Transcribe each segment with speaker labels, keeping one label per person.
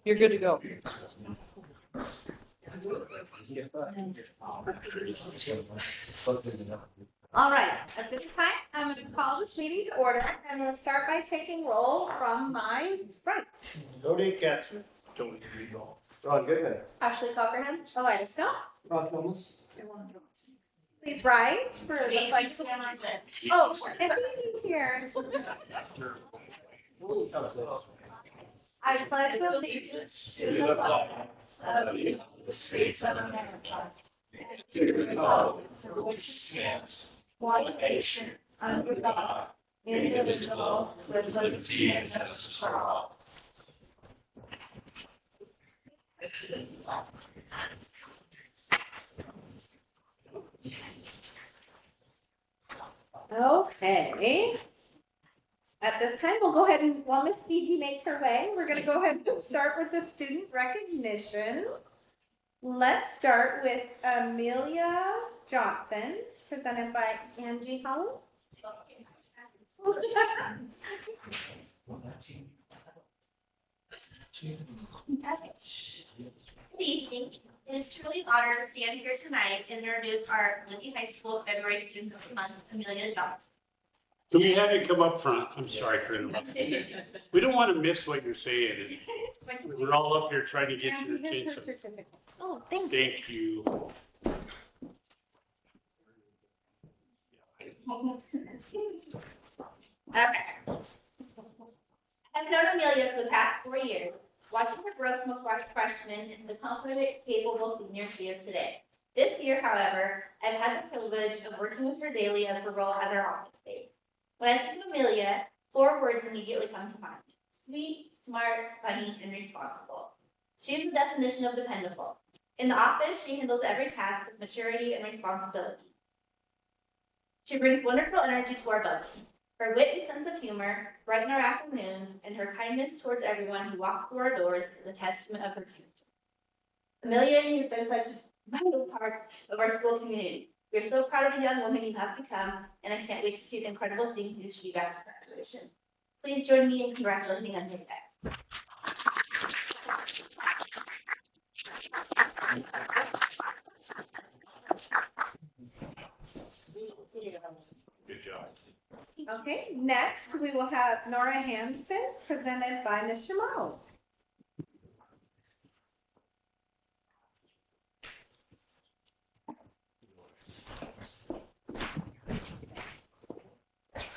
Speaker 1: You're good to go.
Speaker 2: All right, at this time, I'm going to call this meeting to order. I'm going to start by taking roll from my right.
Speaker 3: Jody Ketchum. Ron Goodman.
Speaker 2: Ashley Cockerham, Elida Snow.
Speaker 3: Ron Thomas.
Speaker 2: Please rise for the pledge of allegiance. Oh, and Phoebe's here. I pledge allegiance to the flag of the United States of America, to the republic for which it stands, one nation, under God, indivisible, with liberty and justice for all. Okay. At this time, we'll go ahead and, while Miss Fiji makes her way, we're going to go ahead and start with the student recognition. Let's start with Amelia Johnson, presented by Angie Holland.
Speaker 4: Good evening. It is truly an honor to stand here tonight and introduce our Libby High School February Student of the Month, Amelia Johnson.
Speaker 5: Can we have you come up front? I'm sorry for interrupting. We don't want to miss what you're saying. We're all up here trying to get your attention.
Speaker 2: Oh, thank you.
Speaker 5: Thank you.
Speaker 4: Okay. I've known Amelia for the past 4 years, watching her growth from a freshman into the confident, capable senior she is today. This year, however, I've had the privilege of working with her daily as her role as our office aide. When I think of Amelia, 4 words immediately come to mind: sweet, smart, funny, and responsible. She is the definition of dependable. In the office, she handles every task with maturity and responsibility. She brings wonderful energy to our building. Her wit and sense of humor brighten our afternoons, and her kindness towards everyone who walks through our doors is a testament of her character. Amelia, you've been such a vital part of our school community. We're so proud of the young woman you have become, and I can't wait to see the incredible things you achieve after graduation. Please join me in congratulating on your day.
Speaker 5: Good job.
Speaker 2: Okay, next we will have Nora Hansen, presented by Mr. Morrow.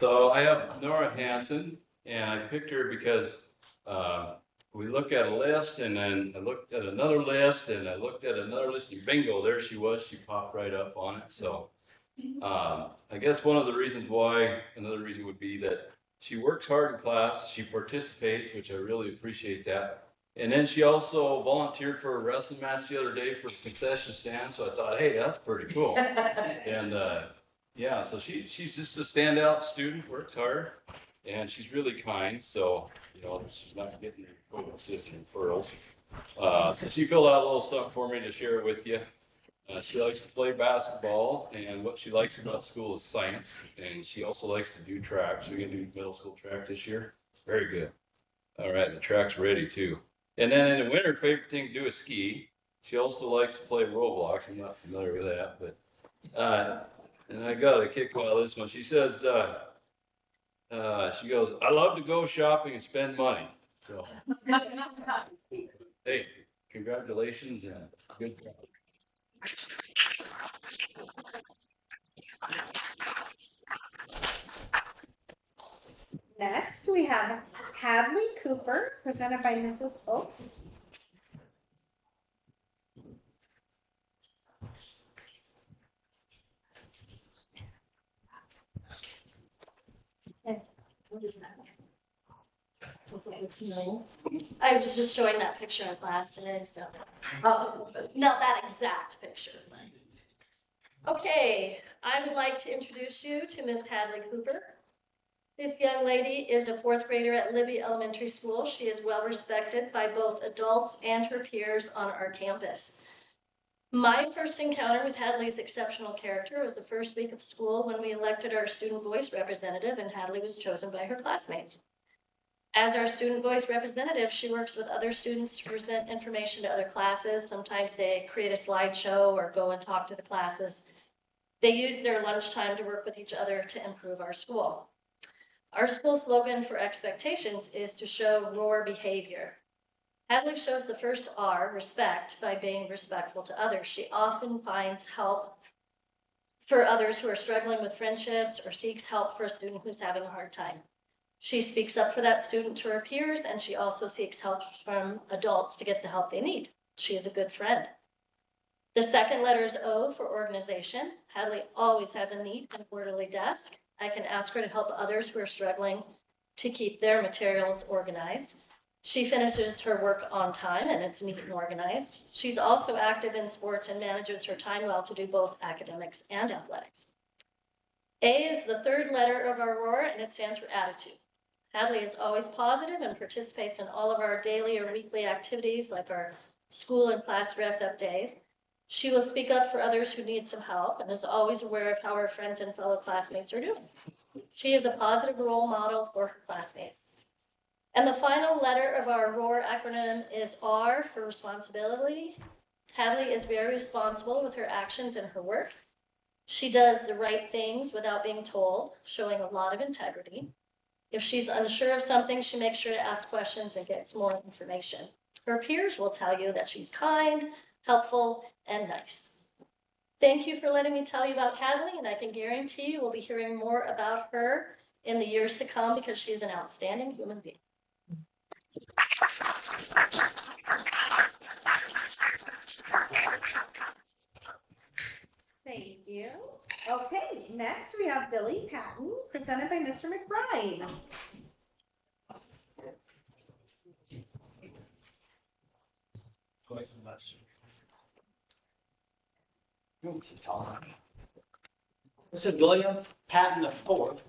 Speaker 6: So I have Nora Hansen, and I picked her because we look at a list, and then I looked at another list, and I looked at another list, and bingo, there she was. She popped right up on it. So I guess one of the reasons why, another reason would be that she works hard in class, she participates, which I really appreciate that. And then she also volunteered for a wrestling match the other day for a concession stand. So I thought, hey, that's pretty cool. And yeah, so she's just a standout student, works hard, and she's really kind. So, you know, she's not getting her assistant referrals. So she filled out a little something for me to share with you. She likes to play basketball, and what she likes about school is science, and she also likes to do track. She's going to do middle school track this year. Very good. All right, the track's ready too. And then in the winter, favorite thing to do is ski. She also likes to play Roblox. I'm not familiar with that, but and I got a kick out of this one. She says, she goes, I love to go shopping and spend money. So, hey, congratulations and good job.
Speaker 2: Next, we have Hadley Cooper, presented by Mrs. Oaks.
Speaker 7: What is that? I was just showing that picture in class today, so not that exact picture. But. Okay, I would like to introduce you to Miss Hadley Cooper. This young lady is a 4th grader at Libby Elementary School. She is well respected by both adults and her peers on our campus. My first encounter with Hadley's exceptional character was the first week of school when we elected our student voice representative and Hadley was chosen by her classmates. As our student voice representative, she works with other students to present information to other classes. Sometimes they create a slideshow or go and talk to the classes. They use their lunchtime to work with each other to improve our school. Our school slogan for expectations is to show roar behavior. Hadley shows the first R, respect, by being respectful to others. She often finds help for others who are struggling with friendships or seeks help for a student who's having a hard time. She speaks up for that student to her peers, and she also seeks help from adults to get the help they need. She is a good friend. The second letter is O for organization. Hadley always has a neat and orderly desk. I can ask her to help others who are struggling to keep their materials organized. She finishes her work on time and it's neat and organized. She's also active in sports and manages her time well to do both academics and athletics. A is the third letter of our roar and it stands for attitude. Hadley is always positive and participates in all of our daily or weekly activities like our school and class dress-up days. She will speak up for others who need some help and is always aware of how her friends and fellow classmates are doing. She is a positive role model for her classmates. And the final letter of our ROAR acronym is R for responsibility. Hadley is very responsible with her actions and her work. She does the right things without being told, showing a lot of integrity. If she's unsure of something, she makes sure to ask questions and gets more information. Her peers will tell you that she's kind, helpful, and nice. Thank you for letting me tell you about Hadley, and I can guarantee you we'll be hearing more about her in the years to come because she's an outstanding human being.
Speaker 4: Thank you. Okay, next we have Billy Patton, presented by Mr. McBride.
Speaker 8: This is William Patton IV.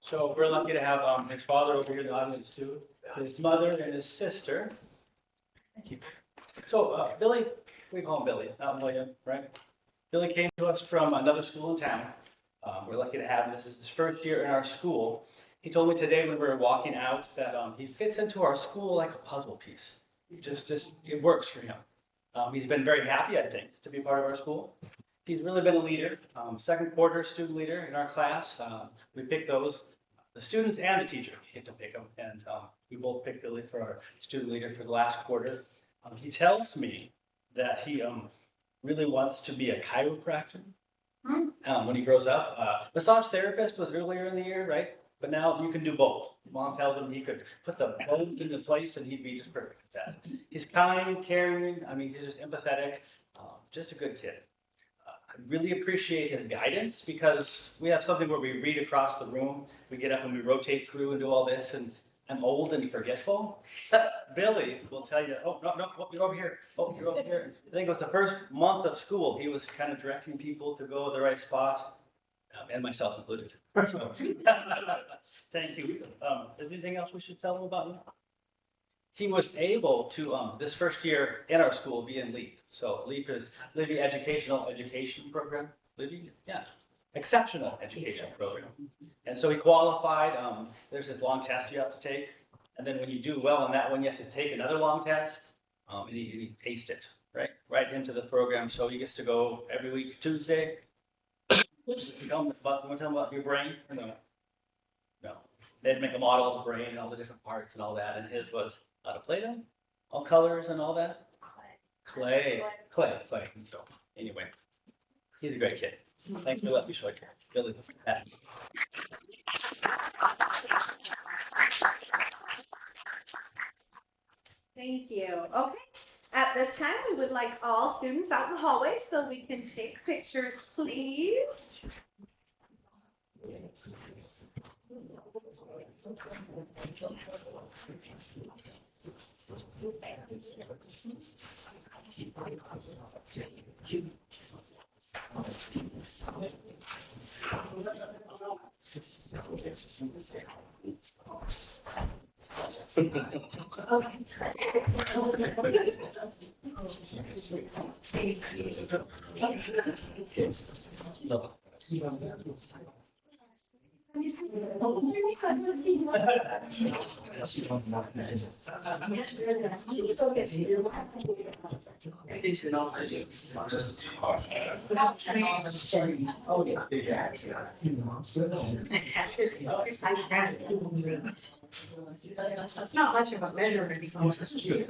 Speaker 8: So we're lucky to have his father over here in the audience too, his mother and his sister. Thank you. So Billy, we call him Billy, not William, right? Billy came to us from another school in town. We're lucky to have him. This is his first year in our school. He told me today when we were walking out that he fits into our school like a puzzle piece. Just it works for him. He's been very happy, I think, to be part of our school. He's really been a leader, second quarter student leader in our class. We pick those, the students and the teacher get to pick them, and we both picked Billy for our student leader for the last quarter. He tells me that he really wants to be a chiropractor when he grows up. Massage therapist was earlier in the year, right? But now you can do both. Mom tells him he could put the bone into place and he'd be just perfect at that. He's kind, caring. I mean, he's just empathetic, just a good kid. I really appreciate his guidance because we have something where we read across the room. We get up and we rotate through and do all this, and I'm old and forgetful. Billy will tell you, oh, no, you're over here. Oh, you're over here. I think it was the first month of school. He was kind of directing people to go to the right spot, and myself included. So, thank you. Anything else we should tell him about him? He was able to, this first year in our school, be in LEAP. So LEAP is Living Educational Education Program. Living? Yeah. Exceptional Education Program. And so he qualified. There's this long test you have to take. And then when you do well on that one, you have to take another long test. And he aced it, right into the program. So he gets to go every week, Tuesday. You tell him about your brain? Or no? No. They had to make a model of the brain and all the different parts and all that. And his was out of Play-Doh, all colors and all that. Clay. So anyway, he's a great kid. Thanks for letting me show you. Billy.
Speaker 4: Thank you. Okay. At this time, we would like all students out in the hallway so we can take pictures, please.
Speaker 1: It's not much of a measurement.
Speaker 5: We'll see.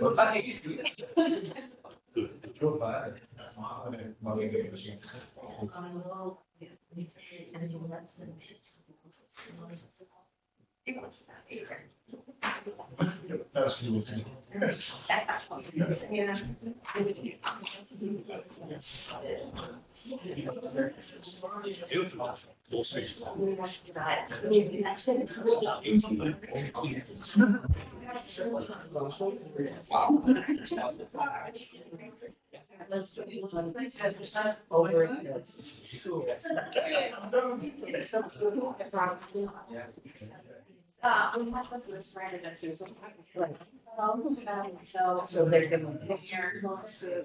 Speaker 1: So they're gonna.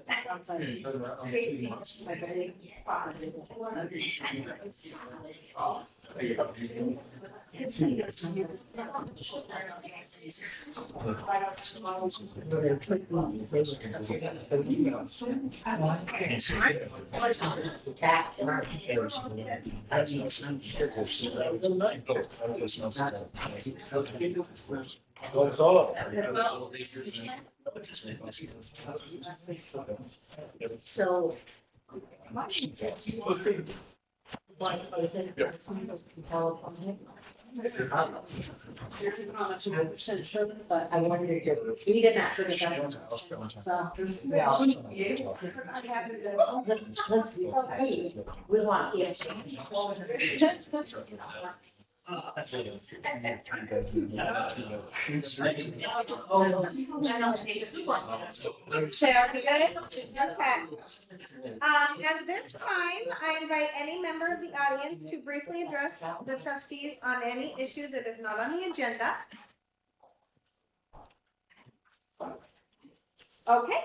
Speaker 3: That's all.
Speaker 1: So. You're not 100% sure, but I wondered if we did not figure that out. So. We want the exchange.
Speaker 4: Sound good? Okay. At this time, I invite any member of the audience to briefly address the trustees on any issue that is not on the agenda. Okay,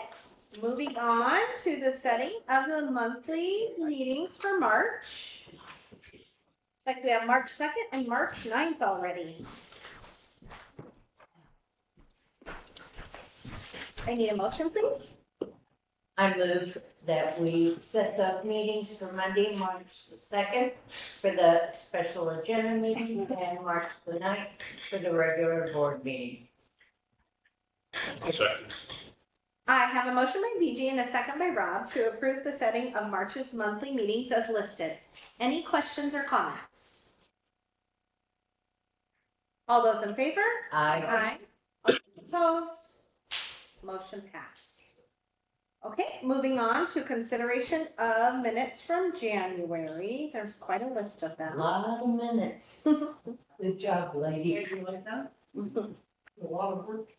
Speaker 4: moving on to the setting of the monthly meetings for March. It's like we have March 2nd and March 9th already. I need a motion, please.
Speaker 1: I move that we set the meetings for Monday, March the 2nd for the special agenda meeting and March the 9th for the regular board meeting.
Speaker 5: Second.
Speaker 4: I have a motion by BG and a second by Rob to approve the setting of March's monthly meetings as listed. Any questions or comments? All those in favor?
Speaker 1: Aye.
Speaker 4: Opposed? Motion passed. Okay, moving on to consideration of minutes from January. There's quite a list of
Speaker 1: A
Speaker 4: them.
Speaker 1: lot of minutes. Good job, lady.
Speaker 2: A lot of work.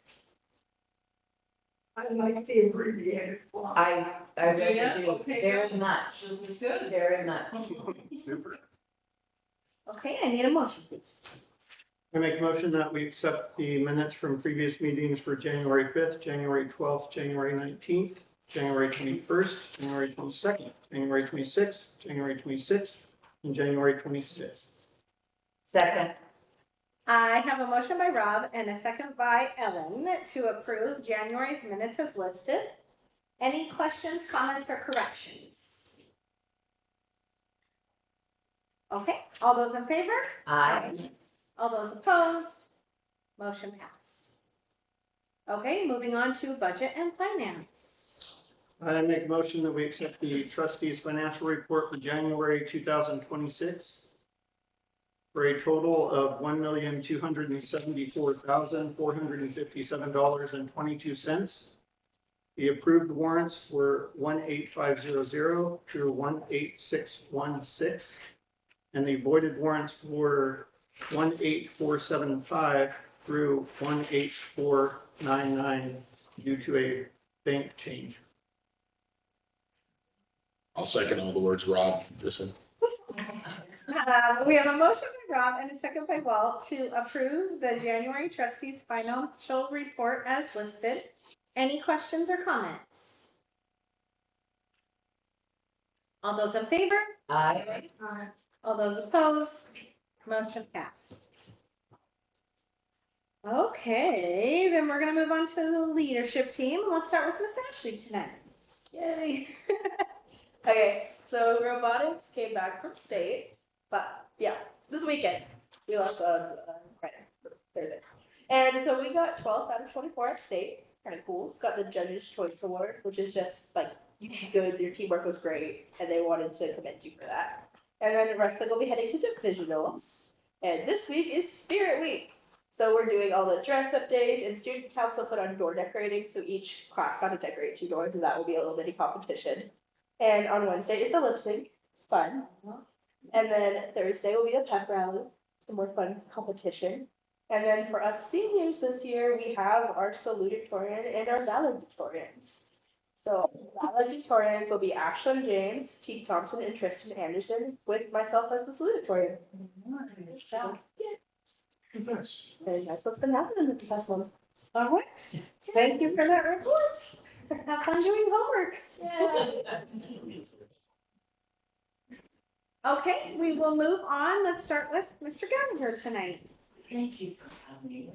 Speaker 2: I like the abbreviated form.
Speaker 1: I really
Speaker 2: Yeah?
Speaker 1: do,
Speaker 2: Okay,
Speaker 1: very
Speaker 2: good.
Speaker 1: much,
Speaker 2: This is good.
Speaker 1: very much.
Speaker 3: Super.
Speaker 4: Okay, I need a motion, please.
Speaker 9: I make a motion that we accept the minutes from previous meetings for January 5th, January 12th, January 19th, January 21st, January 22nd, January 26th, January 26th, and January 26th.
Speaker 1: Second,
Speaker 4: I have a motion by Rob and a second by Ellen to approve January's minutes as listed. Any questions, comments, or corrections? Okay, all those in favor?
Speaker 1: aye.
Speaker 4: All those opposed? Motion passed. Okay, moving on to budget and finance.
Speaker 9: I make a motion that we accept the trustees' financial report for January 2026 for a total of $1,274,457.22. The approved warrants were 18500 through 18616, and the voided warrants were 18475 through 18499 due to a bank change.
Speaker 10: I'll second all the words Rob just said.
Speaker 4: We have a motion by Rob and a second by Walt to approve the January trustees' financial report as listed. Any questions or comments?
Speaker 2: All those in favor?
Speaker 1: Aye.
Speaker 2: All those opposed? Motion passed. Okay, then we're gonna move on to the leadership team. Let's start with Miss Ashley tonight.
Speaker 11: Yay. Okay, so robotics came back from state, but yeah, this weekend. We left on Friday, Thursday. And so we got 12 out of 24 at state. Kind of cool. Got the Judge's Choice Award, which is just like, you did good, your teamwork was great, and they wanted to commend you for that. And then wrestling will be heading to divisionals. And this week is Spirit Week. So we're doing all the dress up days, and student council put on door decorating, so each class got to decorate 2 doors, and that will be a little bitty competition. And on Wednesday is the lip sync, fun. And then Thursday will be the pep rally, some more fun competition. And then for us seniors this year, we have our salutatorian and our valedictorians. So valedictorians will be Ashlyn James, Teague Thompson, and Tristan Anderson, with myself as the salutatorian. And that's what's been happening in the past month.
Speaker 2: All right. Thank you for that report. Have fun doing homework. Okay, we will move on. Let's start with Mr. Gallagher tonight.
Speaker 1: Thank you for coming.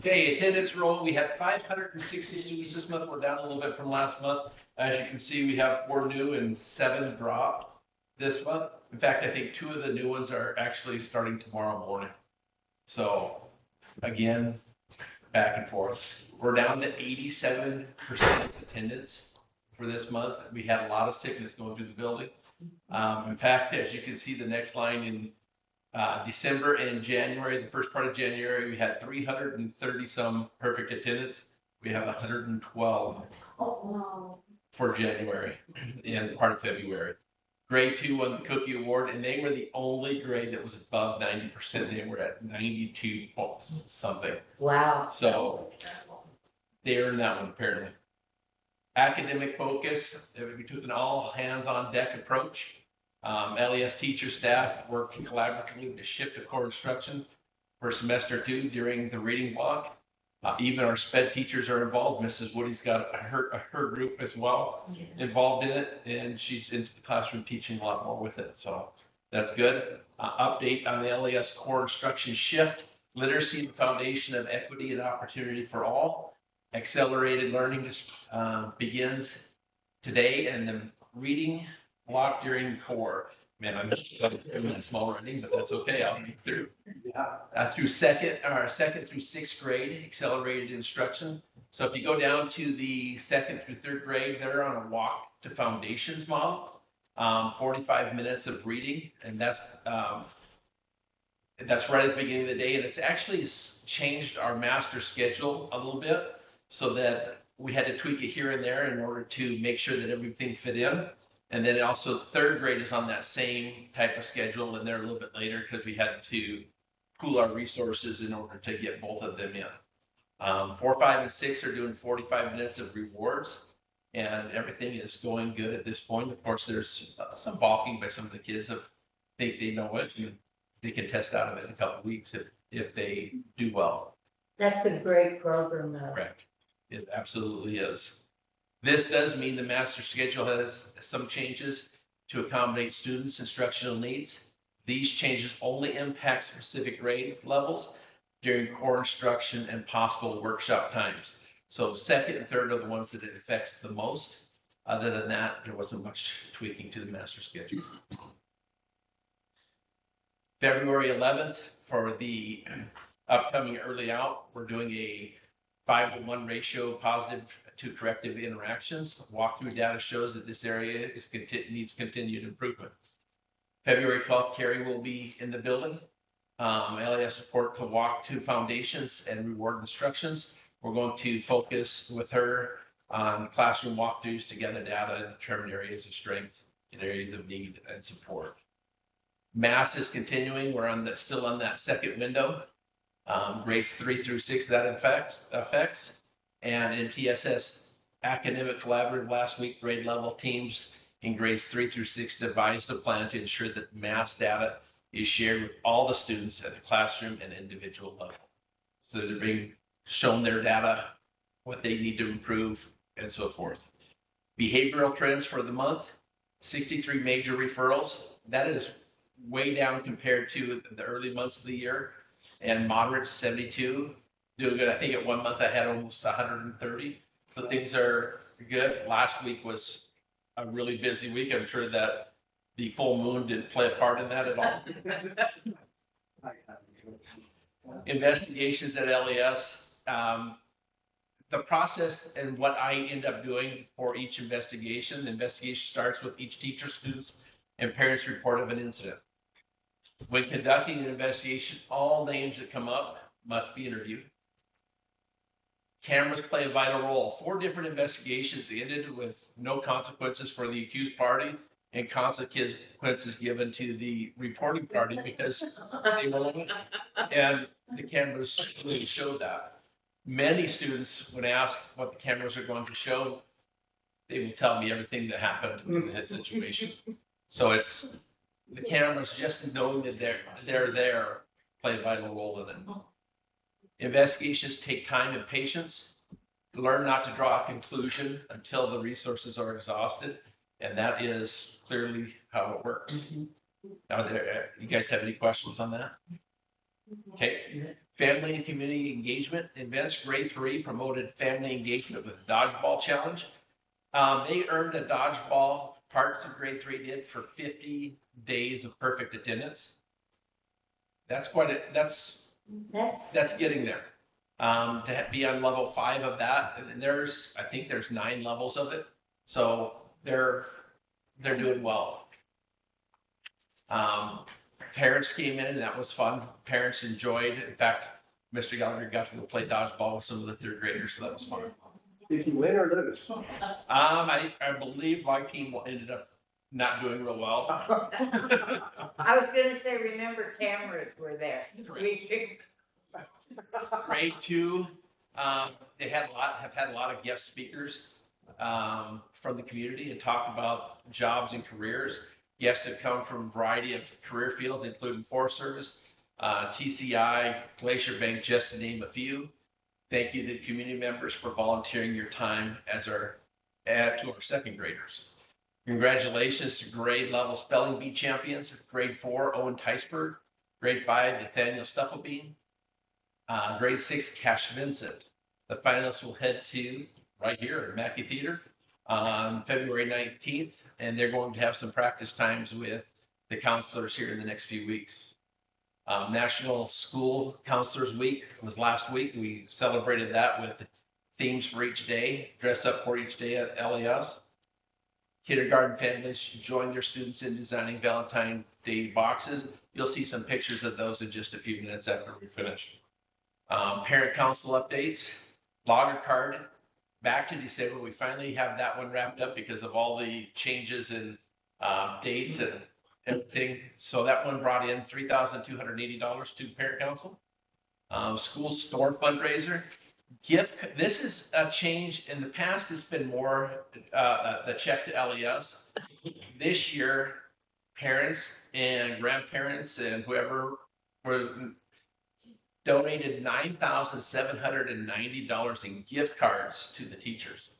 Speaker 12: Okay, attendance roll, we had 560 students this month. We're down a little bit from last month. As you can see, we have 4 new and 7 drop this month. In fact, I think 2 of the new ones are actually starting tomorrow morning. So again, back and forth. We're down to 87% attendance for this month. We had a lot of sickness going through the building. In fact, as you can see, the next line in December and January, the first part of January, we had 330 some perfect attendance. We have 112 for January and part of February. Grade 2 won the Cookie Award, and they were the only grade that was above 90%. They were at 92 something.
Speaker 1: Wow.
Speaker 12: So they earned that one apparently. Academic focus, we took an all hands on deck approach. LES teacher staff worked collaboratively to shift to core instruction for semester 2 during the reading block. Even our SPED teachers are involved. Mrs. Woody's got her group as well involved in it, and she's into the classroom teaching a lot more with it. So that's good. Update on the LES core instruction shift. Literacy, the foundation of equity and opportunity for all. Accelerated learning begins today, and the reading block during core. Man, I'm doing small running, but that's okay. I'll get through. Through second through 6th grade, accelerated instruction. So if you go down to the 2nd through 3rd grade, they're on a walk to foundations model. 45 minutes of reading, and that's right at the beginning of the day. And it's actually changed our master schedule a little bit, so that we had to tweak it here and there in order to make sure that everything fit in. And then also 3rd grade is on that same type of schedule, and they're a little bit later because we had to pool our resources in order to get both of them in. 4, 5, and 6 are doing 45 minutes of rewards, and everything is going good at this point. Of course, there's some balking by some of the kids who think they know it, and they can test out of it in a couple of weeks if they do well.
Speaker 1: That's a great program, though.
Speaker 12: Correct. It absolutely is. This does mean the master schedule has some changes to accommodate students' instructional needs. These changes only impact specific grade levels during core instruction and possible workshop times. So 2nd and 3rd are the ones that it affects the most. Other than that, there wasn't much tweaking to the master schedule. February 11th, for the upcoming early out, we're doing a 5-to-1 ratio positive to corrective interactions. Walkthrough data shows that this area needs continued improvement. February 12th, Carrie will be in the building. LES support to walk to foundations and reward instructions. We're going to focus with her on classroom walkthroughs to gather data and determine areas of strength and areas of need and support. Mass is continuing. We're still on that 2nd window. Grades 3 through 6 that affects. And in PSS Academic Collaborative last week, grade level teams in grades 3 through 6 devised a plan to ensure that mass data is shared with all the students at the classroom and individual level. So they're being shown their data, what they need to improve, and so forth. Behavioral trends for the month, 63 major referrals. That is way down compared to the early months of the year. And moderates, 72. Doing good. I think at 1 month I had almost 130. So things are good. Last week was a really busy week. I'm sure that the full moon didn't play a part in that at all. Investigations at LES. The process and what I end up doing for each investigation. The investigation starts with each teacher, students, and parents' report of an incident. When conducting an investigation, all names that come up must be interviewed. Cameras play a vital role. 4 different investigations ended with no consequences for the accused party and consequences given to the reporting party because they were late. And the cameras really showed that. Many students, when asked what the cameras are going to show, they will tell me everything that happened in that situation. So it's the cameras, just knowing that they're there, play a vital role in it. Investigations take time and patience. Learn not to draw a conclusion until the resources are exhausted, and that is clearly how it works. You guys have any questions on that? Okay. Family and community engagement events. Grade 3 promoted family engagement with dodgeball challenge. They earned a dodgeball. Parts of grade 3 did for 50 days of perfect attendance. That's quite a, that's getting there. To be on level 5 of that, and I think there's 9 levels of it. So they're doing well. Parents came in and that was fun. Parents enjoyed. In fact, Mr. Gallagher got to go play dodgeball with some of the 3rd graders, so that was fun.
Speaker 3: Did you win or lose?
Speaker 12: I believe my team ended up not doing real well.
Speaker 1: I was gonna say, remember cameras were there.
Speaker 12: Grade 2, they have had a lot of guest speakers from the community and talk about jobs and careers. Guests have come from a variety of career fields, including Forest Service, TCI, Glacier Bank, just to name a few. Thank you to the community members for volunteering your time to our 2nd graders. Congratulations to grade level spelling bee champions. Grade 4, Owen Teisberg. Grade 5, Nathaniel Stufflebean. Grade 6, Cash Vincent. The finalists will head to right here at Mackey Theater on February 19th, and they're going to have some practice times with the counselors here in the next few weeks. National School Counselors Week was last week. We celebrated that with themes for each day, dress up for each day at LES. Kindergarten families join their students in designing Valentine's Day boxes. You'll see some pictures of those in just a few minutes after we finish. Parent council updates, logger card, back to December. We finally have that one wrapped up because of all the changes in dates and everything. So that one brought in $3,280 to parent council. School store fundraiser. This is a change. In the past, it's been more the check to LES. This year, parents and grandparents and whoever were donated $9,790 in gift cards to the teachers.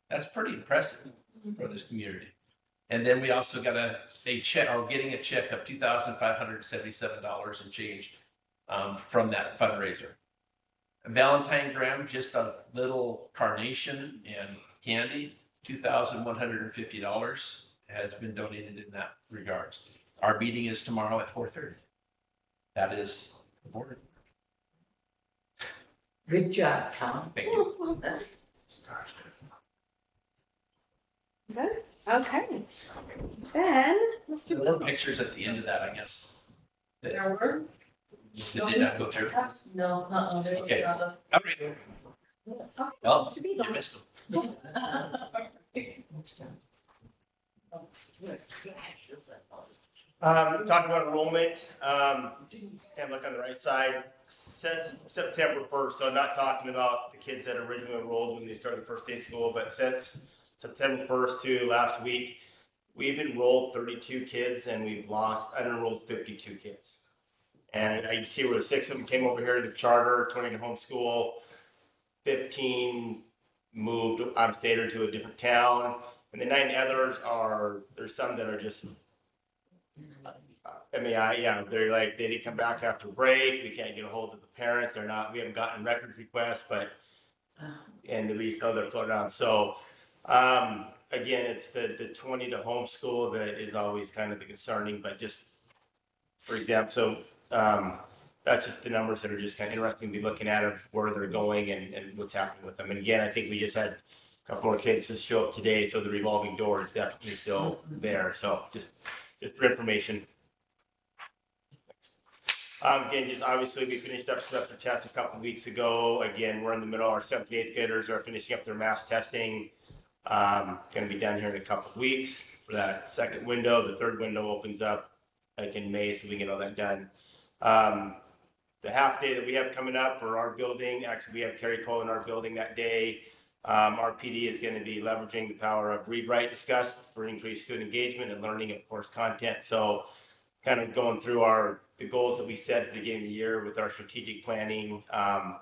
Speaker 12: That's pretty impressive for this community. And then we also got a check, or getting a check of $2,577 and change from that fundraiser. Valentine Graham, just a little carnation and candy, $2,150 has been donated in that regards. Our meeting is tomorrow at 4:30. That is the board.
Speaker 1: Good job, Tom.
Speaker 12: Thank you.
Speaker 11: Good. Okay. Then, Mr.
Speaker 12: There were pictures at the end of that, I guess. That
Speaker 2: There were?
Speaker 12: did not go through.
Speaker 2: No, there was
Speaker 12: Okay.
Speaker 2: not a.
Speaker 12: All right. Well,
Speaker 11: Mr.
Speaker 12: you
Speaker 11: Beagle.
Speaker 12: missed them.
Speaker 13: Talk about enrollment, kind of look on the right side, since September 1st, so I'm not talking about the kids that originally enrolled when they started the first day of school, but since September 1st to last week, we've enrolled 32 kids and we've unenrolled 52 kids. And you see where 6 of them came over here to the charter, 20 to homeschool, 15 moved out of state or to a different town. And the 9 others there's some that are just MAI, yeah, they're like, they didn't come back after break, we can't get a hold of the parents, we haven't gotten records requests, and we just know they're floating around. So, again, it's the 20 to homeschool that is always kind of the concerning, but just, for example, so, that's just the numbers that are just kind of interesting to be looking at of where they're going and what's happening with them. And again, I think we just had a couple more kids just show up today, so the revolving door is definitely still there. So just for information. Again, just obviously we finished up semester tests a couple of weeks ago. Again, we're in the middle. Our 7th and 8th graders are finishing up their mass testing. Going to be done here in a couple of weeks for that second window. The third window opens up like in May, so we can get all that done. The half day that we have coming up for our building, actually we have Carrie Cole in our building that day. Our PD is going to be leveraging the power of read, write, discuss for increased student engagement and learning of course content. So kind of going through the goals that we set at the beginning of the year with our strategic planning.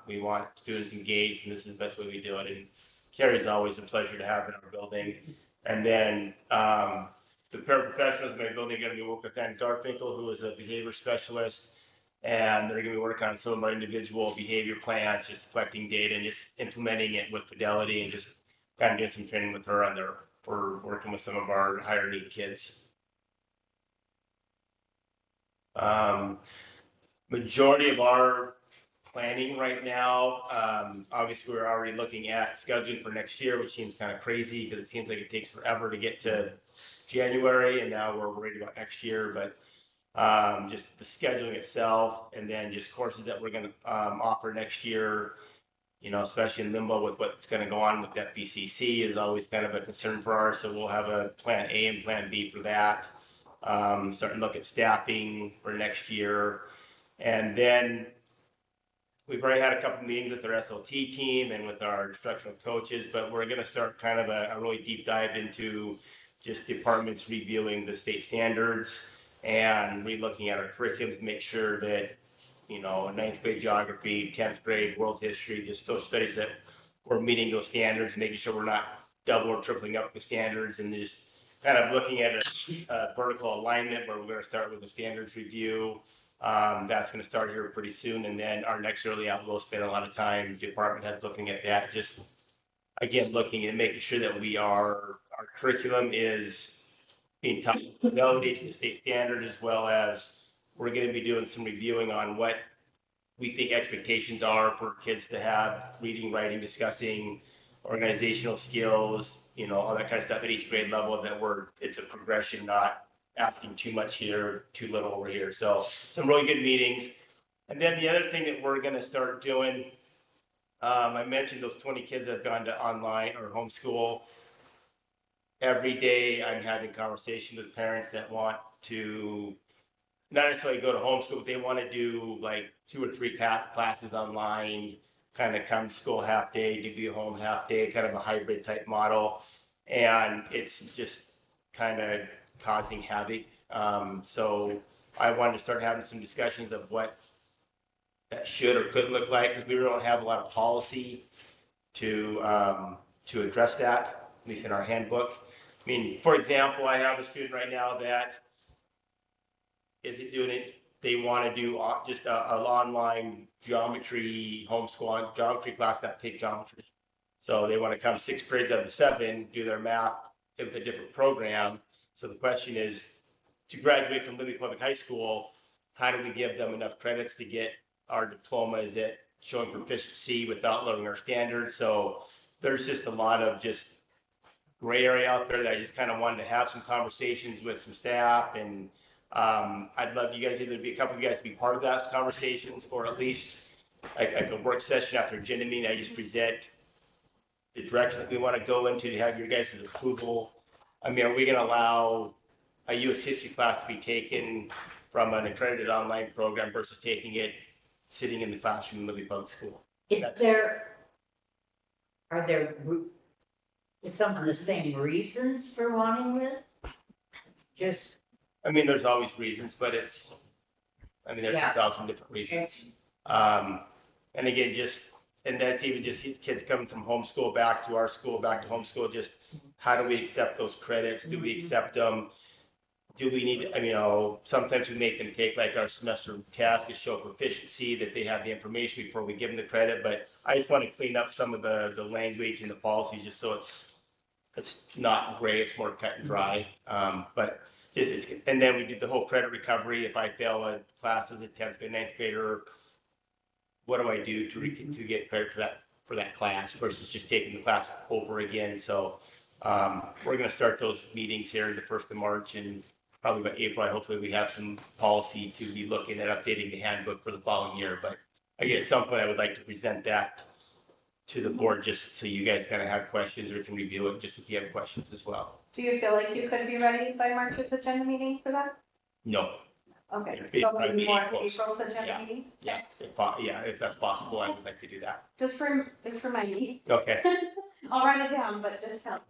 Speaker 13: We want students engaged, and this is the best way we do it. And Carrie's always a pleasure to have in our building. And then the paraprofessionals in my building are going to be working with Ann Garfinkel, who is a behavior specialist, and they're going to be working on some of our individual behavior plans, just collecting data and just implementing it with fidelity, and just kind of doing some training with her for working with some of our higher need kids. Majority of our planning right now, obviously we're already looking at scheduling for next year, which seems kind of crazy because it seems like it takes forever to get to January, and now we're worried about next year. But just the scheduling itself, and then just courses that we're going to offer next year, especially in limbo with what's going to go on with FBCC is always kind of a concern for us. So we'll have a plan A and plan B for that. Starting to look at staffing for next year. And then we've already had a couple meetings with our SLT team and with our instructional coaches, but we're going to start kind of a really deep dive into just departments reviewing the state standards and re-looking at our curriculum to make sure that, 9th grade geography, 10th grade world history, just those studies that we're meeting those standards, making sure we're not double or tripling up the standards, and just kind of looking at a vertical alignment where we're going to start with a standards review. That's going to start here pretty soon. And then our next early out, we'll spend a lot of time, department heads looking at that, just again, looking and making sure that our curriculum is being taught fidelity to the state standard, as well as we're going to be doing some reviewing on what we think expectations are for kids to have reading, writing, discussing, organizational skills, all that kind of stuff at each grade level, that it's a progression, not asking too much here, too little over here. So some really good meetings. And then the other thing that we're going to start doing, I mentioned those 20 kids that have gone to online or homeschool. Every day I'm having conversations with parents that want to not necessarily go to homeschool, but they want to do like 2 or 3 classes online, kind of come to school half day, do be home half day, kind of a hybrid type model. And it's just kind of causing havoc. So I wanted to start having some discussions of what that should or could look like, because we really don't have a lot of policy to address that, at least in our handbook. I mean, for example, I have a student right now that isn't doing it. They want to do just an online geometry homeschool geometry class, that take geometry. So they want to come 6 periods out of the 7, do their math with a different program. So the question is, to graduate from Libby Public High School, how do we give them enough credits to get our diploma? Is it showing proficiency without lowering our standards? So there's just a lot of just gray area out there that I just kind of wanted to have some conversations with some staff, and I'd love you guys, either be a couple of you guys to be part of those conversations, or at least like a work session after agenda meeting. I just present the direction that we want to go into to have your guys' approval. I mean, are we going to allow a U.S. history class to be taken from an accredited online program versus taking it sitting in the classroom in Libby Public School?
Speaker 1: Are there some of the same reasons for wanting this? just,
Speaker 13: I mean, there's always reasons, but there's
Speaker 1: Yeah.
Speaker 13: 1,000 different reasons. And again, and that's even just kids coming from homeschool back to our school, back to homeschool, just how do we accept those credits? Do we accept them? Do we need, sometimes we make them take like our semester test to show proficiency, that they have the information before we give them the credit, but I just want to clean up some of the language and the policies just so it's not gray, it's more cut and dry. But and then we did the whole credit recovery. If I fail a class as a 10th grade, 9th grader, what do I do to get credit for that class versus just taking the class over again? So we're going to start those meetings here the 1st of March, and probably by April, hopefully we have some policy to be looking at updating the handbook for the following year. But again, at some point I would like to present that to the board just so you guys kind of have questions or can review it just if you have questions as well.
Speaker 11: Do you feel like you could be ready by March's agenda meeting for that?
Speaker 13: No.
Speaker 11: Okay,
Speaker 13: It'd
Speaker 11: so
Speaker 13: probably
Speaker 11: maybe
Speaker 13: be
Speaker 11: more
Speaker 13: April's.
Speaker 11: April's agenda
Speaker 13: Yeah.
Speaker 11: meeting?
Speaker 13: Yeah, if that's possible, I would like to do that.
Speaker 11: Just for my meeting.
Speaker 13: Okay.
Speaker 11: I'll write it down, but just help.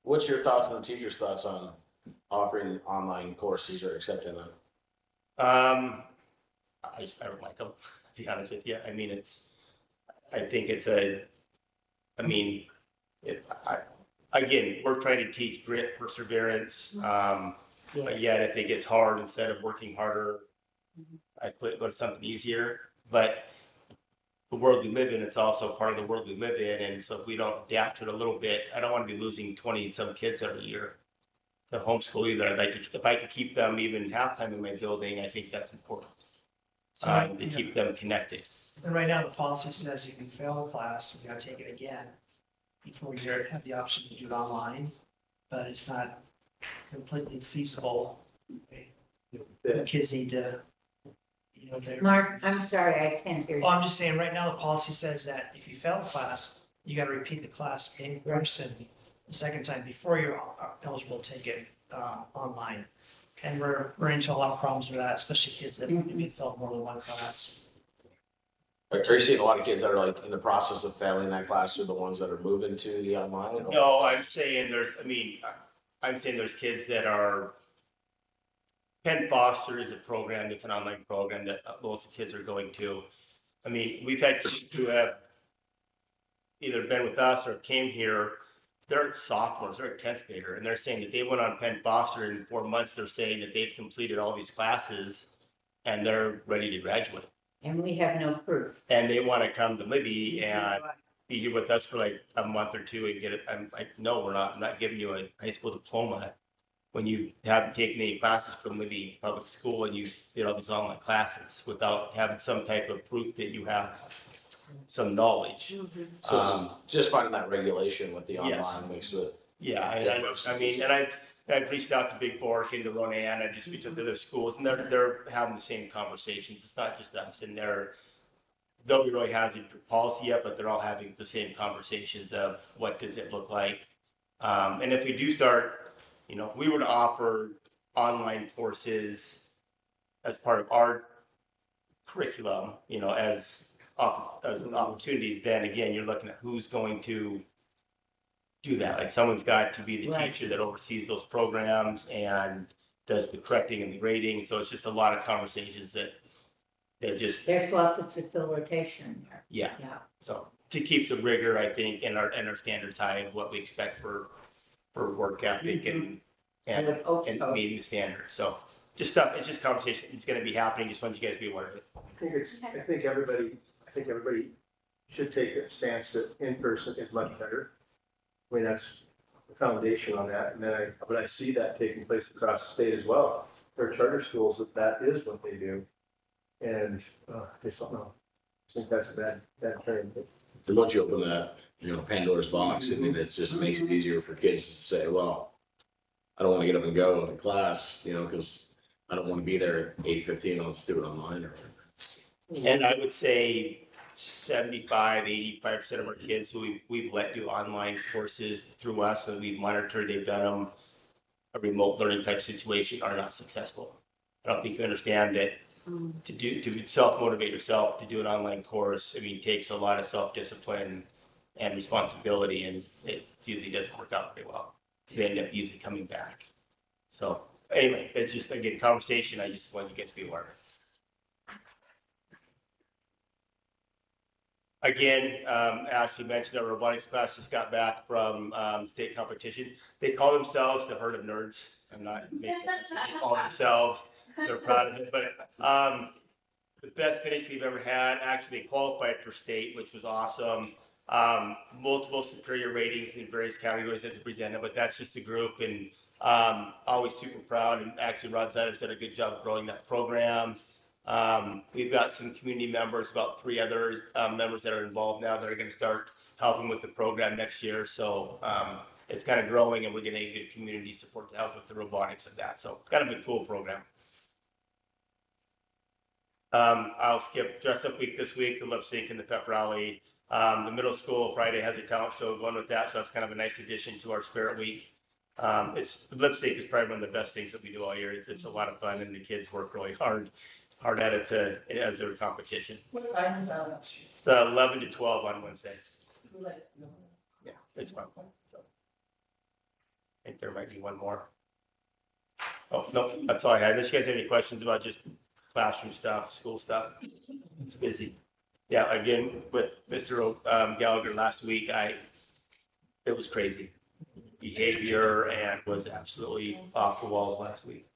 Speaker 10: What's your thoughts and the teacher's thoughts on offering online courses or accepting them?
Speaker 13: I don't like them, to be honest with you. Again, we're trying to teach grit, perseverance. But yet if it gets hard, instead of working harder, I go to something easier. But the world we live in, it's also part of the world we live in. And so if we don't adapt to it a little bit, I don't want to be losing 20 some kids every year to homeschool either. I'd like to, if I could keep them even half-time in my building, I think that's important. To keep them connected.
Speaker 14: And right now, the policy says you can fail a class, you gotta take it again before you have the option to do it online, but it's not completely feasible. The kids need to,
Speaker 1: Mark, I'm sorry, I can't hear you.
Speaker 14: Well, I'm just saying, right now, the policy says that if you fail a class, you gotta repeat the class in person the second time before you're eligible to take it online. And we're into a lot of problems with that, especially kids that maybe failed more than one class.
Speaker 10: Are you seeing a lot of kids that are like in the process of failing that class, or the ones that are moving to the online? Or?
Speaker 13: No, I'm saying there's kids that are, Penn Foster is a program, it's an online program that lots of kids are going to. We've had kids who have either been with us or came here, they're sophomores, they're a 10th grader, and they're saying that they went on Penn Foster in 4 months, they're saying that they've completed all these classes and they're ready to graduate.
Speaker 1: And we have no proof.
Speaker 13: And they want to come to Libby and be here with us for like a month or two and get it. I'm like, no, I'm not giving you a high school diploma when you haven't taken any classes from Libby Public School and you did all these online classes without having some type of proof that you have some knowledge.
Speaker 10: So just finding that regulation with the
Speaker 13: Yes.
Speaker 10: online makes it.
Speaker 13: Yeah, and I've reached out to Big Fork and to Ronan, I've just reached out to other schools, and they're having the same conversations. It's not just us, and nobody really has a policy yet, but they're all having the same conversations of what does it look like. And if we do start, if we were to offer online courses as part of our curriculum, as opportunities, then again, you're looking at who's going to do that. Like someone's got to be the teacher that oversees those programs and does the correcting and the grading. So it's just a lot of conversations that
Speaker 1: There's lots of facilitation there.
Speaker 13: Yeah.
Speaker 1: Yeah.
Speaker 13: So to keep the rigor, I think, and our standards high of what we expect for work ethic and meeting the standards. So it's just conversation. It's going to be happening. Just want you guys to be aware of it.
Speaker 3: I think everybody should take a stance that in person is much better. That's the foundation on that. And then but I see that taking place across the state as well. There are charter schools that is what they do. And I just don't know. I think that's a bad term.
Speaker 10: And once you open that, Pandora's box, it just makes it easier for kids to say, well, I don't want to get up and go to class, because I don't want to be there at 8:15. Let's do it online or whatever.
Speaker 13: And I would say 75-85% of our kids who we've let do online courses through us and we've monitored, they've done them a remote learning type situation, are not successful. I don't think you understand that to self-motivate yourself to do an online course, takes a lot of self-discipline and responsibility, and it usually doesn't work out very well. They end up usually coming back. So anyway, it's just, again, conversation. I just wanted you guys to be aware. Again, Ashley mentioned our robotics class just got back from state competition. They call themselves the herd of nerds. I'm not making it. They call themselves. They're proud of it. But the best finish we've ever had. Actually, they qualified for state, which was awesome. Multiple superior ratings in various categories that they presented, but that's just a group, and always super proud. And actually, Rod Zyder's done a good job of growing that program. We've got some community members, about 3 other members that are involved now that are going to start helping with the program next year. So it's kind of growing, and we're getting good community support to help with the robotics of that. So kind of a cool program. I'll skip dress up week this week, the lip sync and the pep rally. The middle school Friday has a talent show going with that, so that's kind of a nice addition to our Spirit Week. The lip sync is probably one of the best things that we do all year. It's a lot of fun, and the kids work really hard at it as their competition.
Speaker 2: What time is that?
Speaker 13: It's 11 to 12 on Wednesdays. Yeah, it's fun. So, I think there might be one more. Oh, no, that's all I had. Unless you guys have any questions about just classroom stuff, school stuff. It's busy. Yeah, again, with Mr. Gallagher last week, it was crazy. Behavior and was absolutely off the walls last week.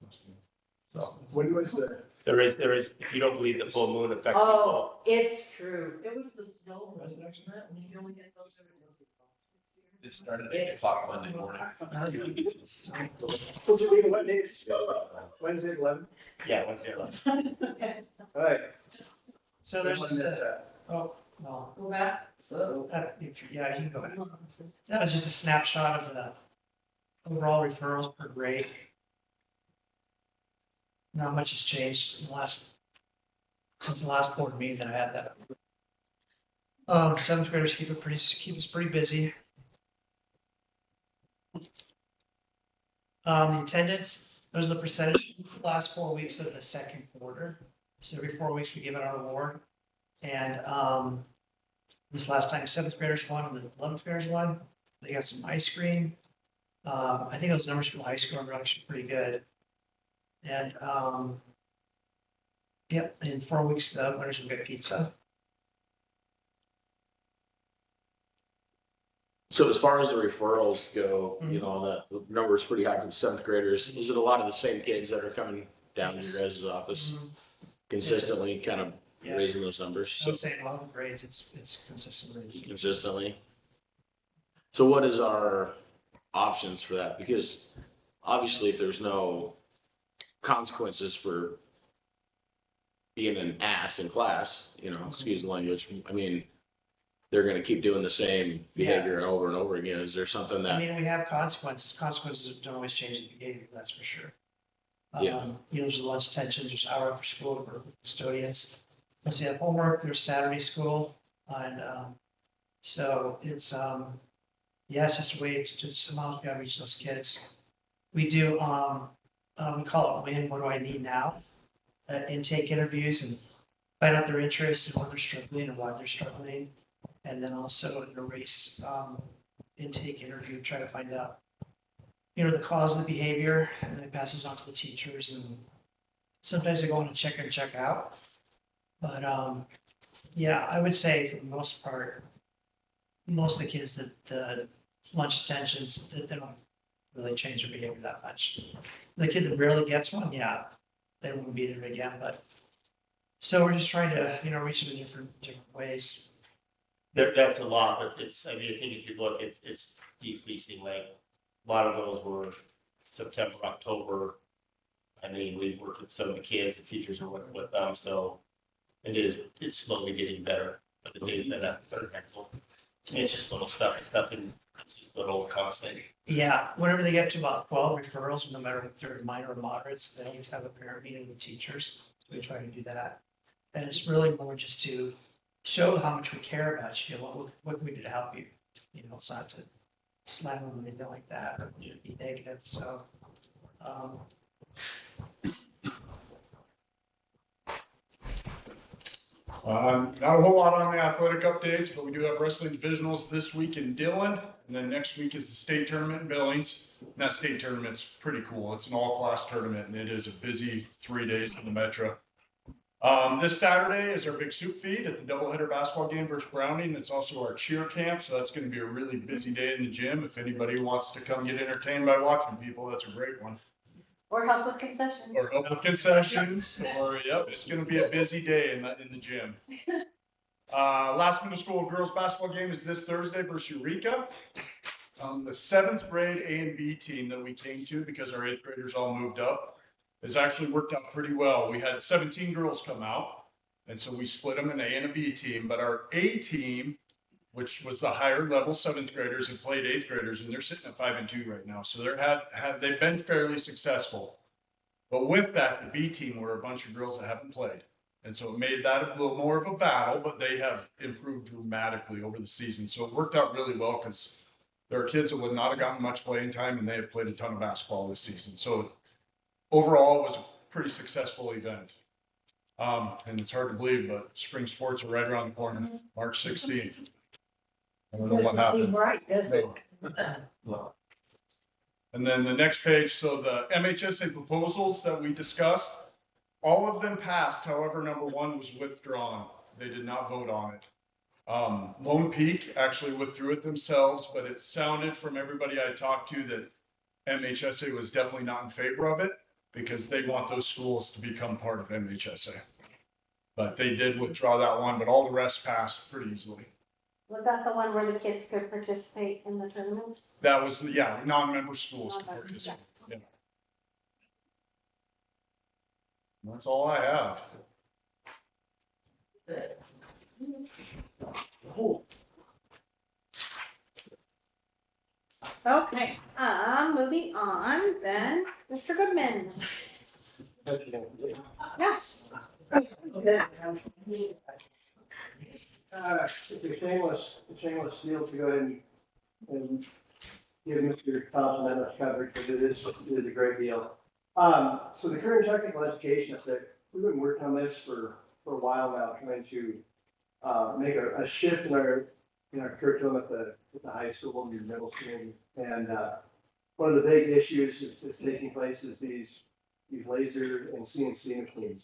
Speaker 13: So
Speaker 3: When was the?
Speaker 13: there is, if you don't believe the full moon affects people.
Speaker 1: Oh, it's true.
Speaker 2: It was the snow resurrection that, and you only get those every day.
Speaker 12: It started at 8 o'clock Monday morning.
Speaker 3: What you mean, what day? Wednesday, 11?
Speaker 13: Yeah, Wednesday 11.
Speaker 3: All right.
Speaker 14: So there's just oh, no.
Speaker 2: Go back.
Speaker 14: Yeah, you can go back. That was just a snapshot of the overall referrals per grade. Not much has changed in the since the last board meeting that I had that. 7th graders keep us pretty busy. The attendance, those are the percentages the last 4 weeks of the second quarter. So every 4 weeks we give out our award. And this last time 7th graders won and the 11th graders won. They got some ice cream. I think those numbers for the high school are actually pretty good. And yep, in 4 weeks the winners will get pizza.
Speaker 10: So as far as the referrals go, you know, the number is pretty high for the 7th graders. Is it a lot of the same kids that are coming down to your guys' office consistently, kind of raising those numbers?
Speaker 14: I would say in all the grades, it's consistently.
Speaker 10: Consistently. So what is our options for that? Because obviously if there's no consequences for being an ass in class, you know, excuse the language, I mean, they're going to keep doing the same behavior over and over again. Is there something that?
Speaker 14: I mean, we have consequences. Consequences don't always change the behavior, that's for sure. You know, there's lunch detentions, there's hour after school for custodians. Once they have homework, there's Saturday school. And so it's, it's just a way to somehow reach those kids. We do, we call it WIN, what do I need now? Intake interviews and find out their interests and what they're struggling and why they're struggling. And then also in a race intake interview, try to find out, you know, the cause of the behavior, and then it passes on to the teachers. And sometimes they go on a check in, check out. But yeah, I would say for the most part, most of the kids that the lunch detentions, they don't really change their behavior that much. The kid that rarely gets one, yeah, they won't be there again. But so we're just trying to, you know, reach them in different ways.
Speaker 13: That's a lot, but I mean, I think if you look, it's decreasing. Like a lot of those were September, October. I mean, we've worked with some of the kids, the teachers are working with them, so it's slowly getting better. But the day's been better handful. It's just little stuff. It's nothing. It's just little constant.
Speaker 14: Yeah, whenever they get to about 12 referrals, no matter if they're minor or moderates, they always have a parent meeting with teachers. So we try to do that, and it's really more just to show how much we care about you. What can we do to help you? You know, it's not to slam them or anything like that or be negative. So,
Speaker 15: Not a whole lot on the athletic updates, but we do have wrestling divisionals this week in Dillon. And then next week is the state tournament in Billings. And that state tournament's pretty cool. It's an all-class tournament, and it is a busy 3 days in the Metro. This Saturday is our big soup feed at the doubleheader basketball game versus Browning. It's also our cheer camp, so that's going to be a really busy day in the gym. If anybody wants to come get entertained by watching people, that's a great one.
Speaker 11: Or help with concessions.
Speaker 15: Or help with concessions, or, yep, it's going to be a busy day in the gym. Last middle school girls basketball game is this Thursday versus Eureka. The 7th grade A and B team that we came to, because our 8th graders all moved up, has actually worked out pretty well. We had 17 girls come out, and so we split them an A and a B team. But our A team, which was the higher level 7th graders, have played 8th graders, and they're sitting at 5-2 right now. So they've been fairly successful. But with that, the B team were a bunch of girls that haven't played. And so it made that a little more of a battle, but they have improved dramatically over the season. So it worked out really well because there are kids that would not have gotten much playing time, and they have played a ton of basketball this season. So overall, it was a pretty successful event. And it's hard to believe, but spring sports are right around the corner, March 16th. I don't know what happened.
Speaker 1: Seem right, does it?
Speaker 15: And then the next page, so the MHSA proposals that we discussed, all of them passed. However, number 1 was withdrawn. They did not vote on it. Lone Peak actually withdrew it themselves, but it sounded from everybody I talked to that MHSA was definitely not in favor of it, because they want those schools to become part of MHSA. But they did withdraw that one, but all the rest passed pretty easily.
Speaker 11: Was that the one where the kids could participate in the tournaments?
Speaker 15: That was, yeah, non-member schools could participate. Yeah. That's all I have.
Speaker 11: Okay, moving on then, Mr. Goodman. Yes.
Speaker 3: It's a shameless deal to go ahead and give Mr. Thompson that much coverage, but it is a great deal. So the current technical education, we've been working on this for a while now, trying to make a shift in our curriculum at the high school and the middle school. And one of the big issues is taking place is these laser and CNC machines.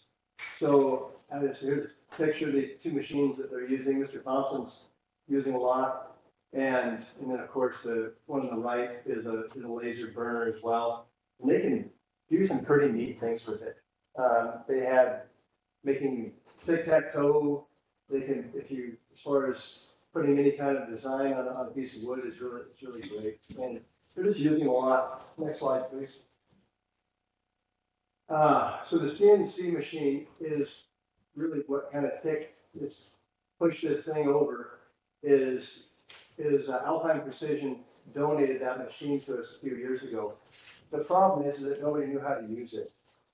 Speaker 3: So here's a picture of the 2 machines that they're using. Mr. Thompson's using a lot. And then of course the one on the right is a laser burner as well. And they can do some pretty neat things with it. They have making tic-tac-toe. They can, as far as putting any kind of design on a piece of wood it's really great. And they're just using a lot. Next slide, please. So the CNC machine is really what kind of pushed this thing over is Alpine Precision donated that machine to us a few years ago. The problem is that nobody knew how to use it.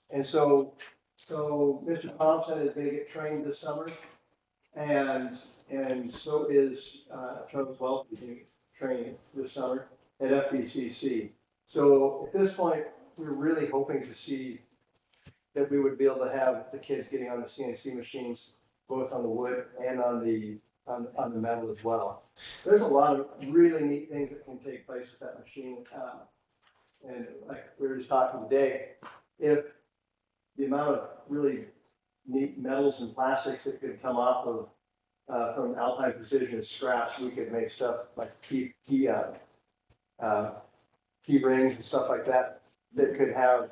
Speaker 3: And so Mr. Thompson is going to get trained this summer, and so is Charles Welch is getting trained this summer at FBCC. So at this point, we're really hoping to see that we would be able to have the kids getting on the CNC machines, both on the wood and on the metal as well. There's a lot of really neat things that can take place with that machine. And like we were just talking today, if the amount of really neat metals and plastics that could come off of from Alpine Precision scraps, we could make stuff like key rings and stuff like that that could have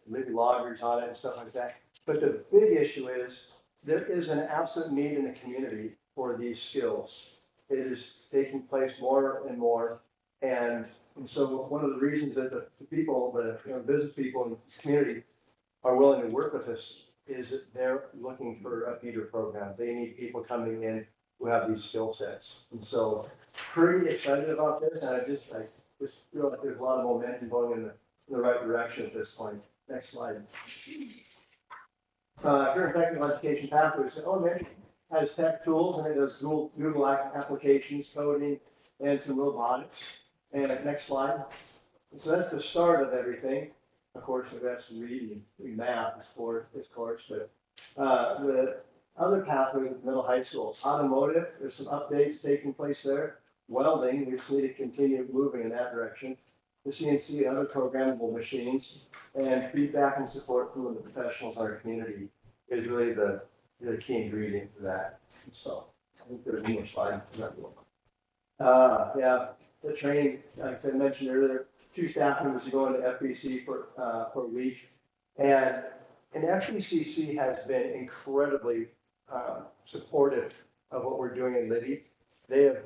Speaker 3: maybe loggers on it and stuff like that. But the big issue is there is an absolute need in the community for these skills. It is taking place more and more. And so one of the reasons that the people, the business people in this community are willing to work with us is that they're looking for a feeder program. They need people coming in who have these skill sets. And so pretty excited about this. And I just feel like there's a lot of momentum going in the right direction at this point. Next slide. Current technical education pathways. Elementary has tech tools, and it does Google applications, coding, and some robotics. And next slide. So that's the start of everything. Of course, we have to read and math, this course. But the other pathways at middle high school, automotive, there's some updates taking place there. welding, we just need to continue moving in that direction. The CNC and other programmable machines, and feedback and support from the professionals in our community is really the key ingredient to that. So I think there's more slide. Yeah, the training, like I mentioned earlier, 2 staff members are going to FBC for a week. And FBCC has been incredibly supportive of what we're doing in Libby. They have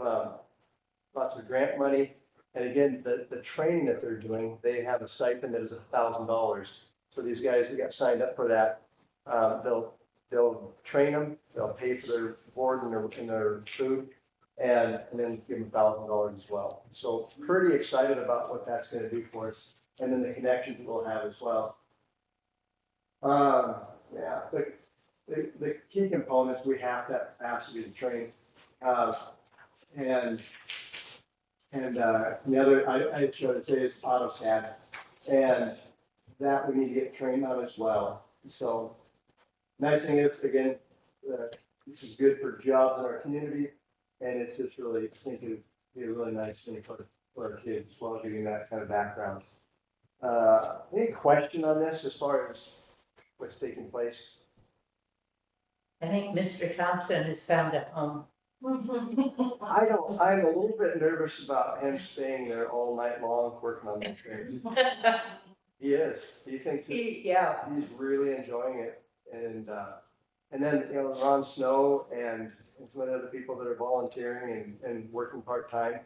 Speaker 3: lots of grant money. And again, the training that they're doing, they have a stipend that is $1,000. So these guys that got signed up for that, they'll train them, they'll pay for their board and their food, and then give them $1,000 as well. So pretty excited about what that's going to do for us, and then the connections we'll have as well. Yeah, the key components, we have to have capacity to train, and the other I showed today is AutoCAD, and that we need to get trained on as well. So nice thing is, again, this is good for jobs in our community, and it's just really, I think it'd be a really nice thing for our kids as well, giving that kind of background. Any question on this as far as what's taking place?
Speaker 1: I think Mr. Thompson has found a home.
Speaker 3: I'm a little bit nervous about him staying there all night long working on the trains. He is. He thinks he's really enjoying it. And then, Ron Snow and some of the other people that are volunteering and working part-time.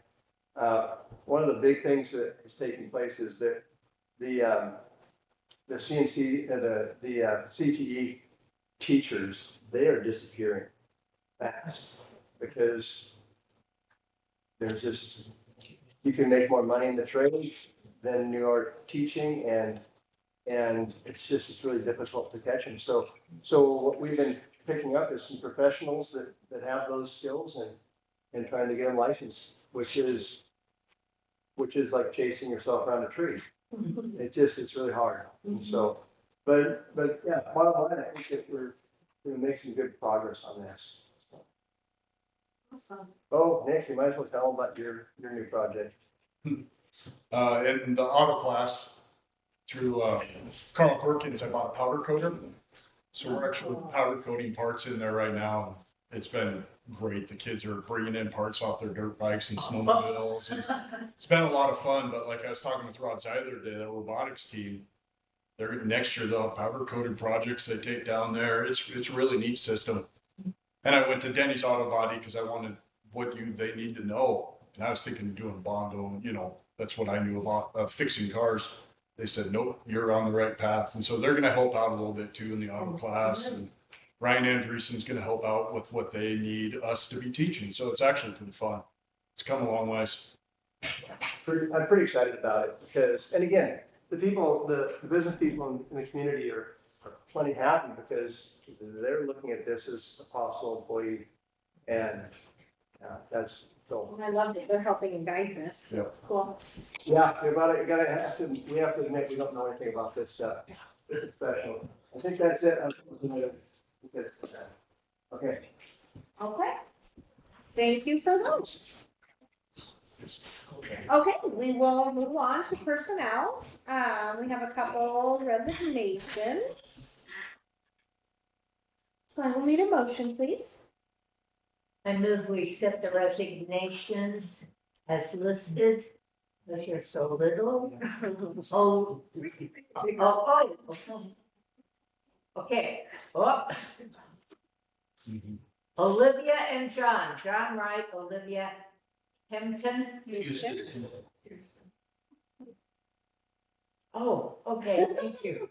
Speaker 3: One of the big things that is taking place is that the CNC, the CTE teachers, they are disappearing fast because there's just, you can make more money in the trade than you are teaching, and it's really difficult to catch them. So what we've been picking up is some professionals that have those skills and trying to get them licensed, which is like chasing yourself around a tree. It's really hard. So, but yeah, bottom line, I think that we're going to make some good progress on this. So.
Speaker 11: Awesome.
Speaker 3: Oh, Nick, you might as well tell them about your new project.
Speaker 15: In the auto class, through Carl Perkins, I bought a powder coater. So we're actually powder coating parts in there right now. It's been great. The kids are bringing in parts off their dirt bikes and snowmobiles. And it's been a lot of fun. But like I was talking with Rod Zeiler today, the robotics team, next year they'll have powder coated projects they take down there. It's a really neat system. And I went to Denny's Auto Body because I wanted what they need to know. And I was thinking of doing Bondo, that's what I knew about fixing cars. They said, nope, you're on the right path. And so they're going to help out a little bit too in the auto class. And Ryan Andreessen's going to help out with what they need us to be teaching. So it's actually pretty fun. It's come a long ways.
Speaker 3: I'm pretty excited about it because, and again, the business people in the community are plenty happy because they're looking at this as a possible employee, and that's so.
Speaker 11: I love it. They're helping guide this.
Speaker 3: Yep.
Speaker 11: It's cool.
Speaker 3: Yeah, we have to admit we don't know anything about this stuff. It's special. I think that's it. Okay.
Speaker 11: Okay. Thank you for those. Okay, we will move on to personnel. We have a couple resignations. So I will need a motion, please.
Speaker 1: I move we accept the resignations as listed, because you're so little. Oh. Okay. Oh. Olivia and John Wright, Olivia Hampton. Oh, okay, thank you.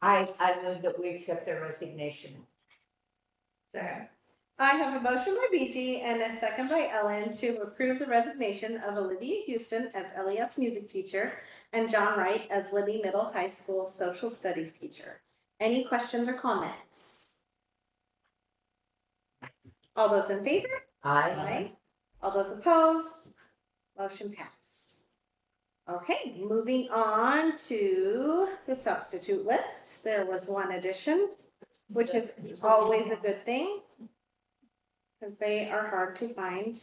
Speaker 1: I move that we accept their resignation.
Speaker 11: There. I have a motion by BG and a second by Ellen to approve the resignation of Olivia Houston as LES music teacher and John Wright as Libby Middle High School social studies teacher. Any questions or comments? All those in favor?
Speaker 1: Aye.
Speaker 11: All those opposed? Motion passed. Okay, moving on to the substitute list. There was one addition, which is always a good thing because they are hard to find.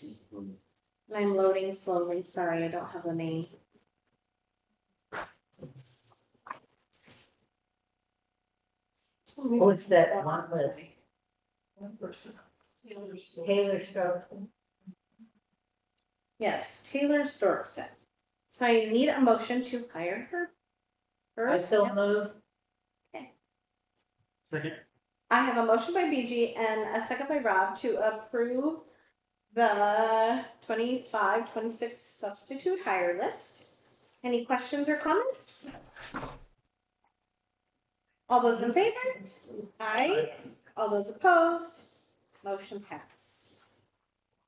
Speaker 11: I'm loading slowly, sorry, I don't have the name.
Speaker 1: What's that one list? Taylor Stokes.
Speaker 11: Yes, Taylor Storkson. So I need a motion to hire her.
Speaker 1: I so move.
Speaker 9: Second.
Speaker 11: I have a motion by BG and a second by Rob to approve the 25-26 substitute hire list. Any questions or comments? All those in favor? Aye. All those opposed? Motion passed.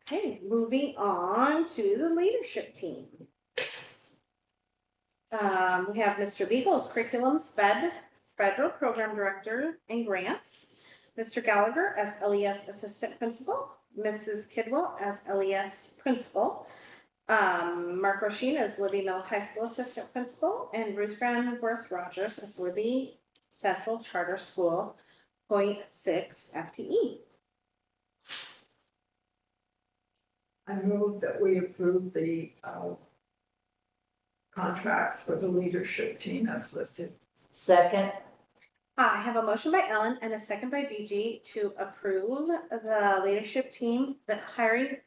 Speaker 11: Okay, moving on to the leadership team. We have Mr. Beagle as Curriculum SPED Federal Program Director and Grants, Mr. Gallagher as LES Assistant Principal, Mrs. Kidwell as LES Principal, Mark Rochine as Libby Middle High School Assistant Principal, and Ruth Granworth Rogers as Libby Central Charter School, 0.6 FTE.
Speaker 2: I move that we approve the contracts for the leadership team as listed.
Speaker 1: Second.
Speaker 11: I have a motion by Ellen and a second by BG to approve the leadership team, the hiring,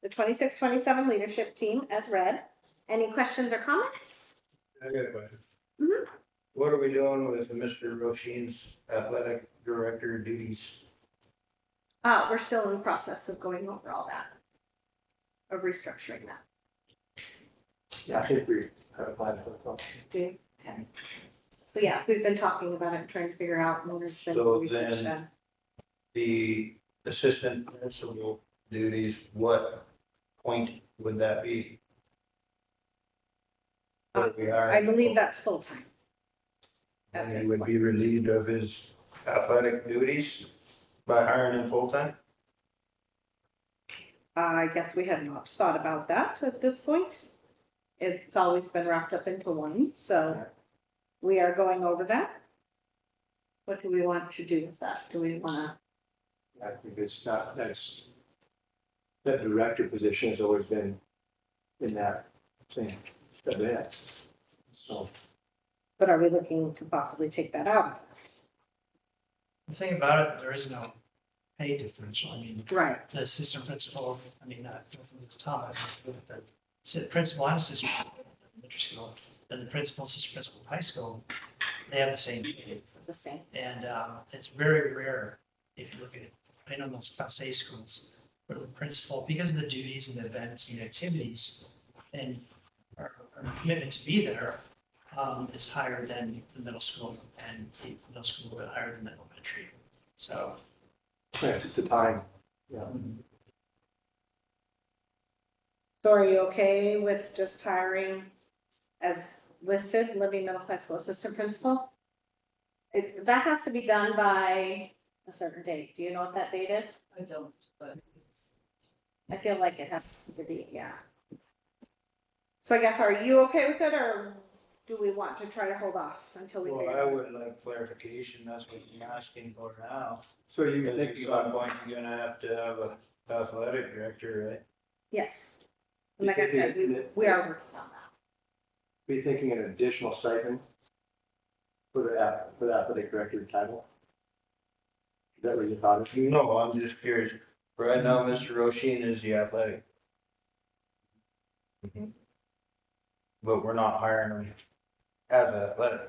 Speaker 11: the 26-27 leadership team as read. Any questions or comments?
Speaker 16: I got a question.
Speaker 11: Mhm.
Speaker 16: What are we doing with Mr. Roshin's athletic director duties?
Speaker 11: We're still in the process of going over all that, of restructuring that.
Speaker 3: Yeah, I think we have a plan for the
Speaker 11: Okay. So yeah, we've been talking about it, trying to figure out when there's been
Speaker 16: So
Speaker 11: research
Speaker 16: then-
Speaker 11: done.
Speaker 16: The assistant principal duties, what point would that be? What are we
Speaker 11: I
Speaker 16: hiring
Speaker 11: believe
Speaker 16: for?
Speaker 11: that's full-time.
Speaker 16: And he would be relieved of his athletic duties by hiring him full-time?
Speaker 11: I guess we had not thought about that at this point. It's always been wrapped up into one, so we are going over that. What do we want to do with that? Do we want
Speaker 3: I think it's not, that director position has always been in that same event. So,
Speaker 11: but are we looking to possibly take that out?
Speaker 14: The thing about it, there is no pay differential. I mean,
Speaker 11: Right.
Speaker 14: the assistant principal, I mean, nothing is taught, but the principal and assistant principal in elementary school, and the principal, assistant principal in high school, they have the same pay.
Speaker 11: The same.
Speaker 14: And it's very rare, if you look at it, I know most Class A schools, where the principal, because of the duties and the events and activities, and our commitment to be there, is higher than the middle school, and the middle school is higher than the elementary. So.
Speaker 3: yeah, it's just the time. Yeah.
Speaker 11: So are you okay with just hiring as listed, Libby Middle High School Assistant Principal? That has to be done by a certain date. Do you know what that date is?
Speaker 2: I don't, but
Speaker 11: I feel like it has to be, yeah. So I guess, are you okay with it, or do we want to try to hold off until we
Speaker 16: Well,
Speaker 11: figure
Speaker 16: I
Speaker 11: it out?
Speaker 16: would like clarification, that's what I'm asking for now.
Speaker 3: So you're
Speaker 16: Because at
Speaker 3: thinking
Speaker 16: some
Speaker 3: about,
Speaker 16: point, you're gonna have to have a athletic director, right?
Speaker 11: Yes. And like I said, we are working on that.
Speaker 3: be thinking an additional stipend for the athletic director title? Is that what you thought?
Speaker 16: No, I'm just curious. Right now, Mr. Roshin is the athletic. But we're not hiring him as an athletic.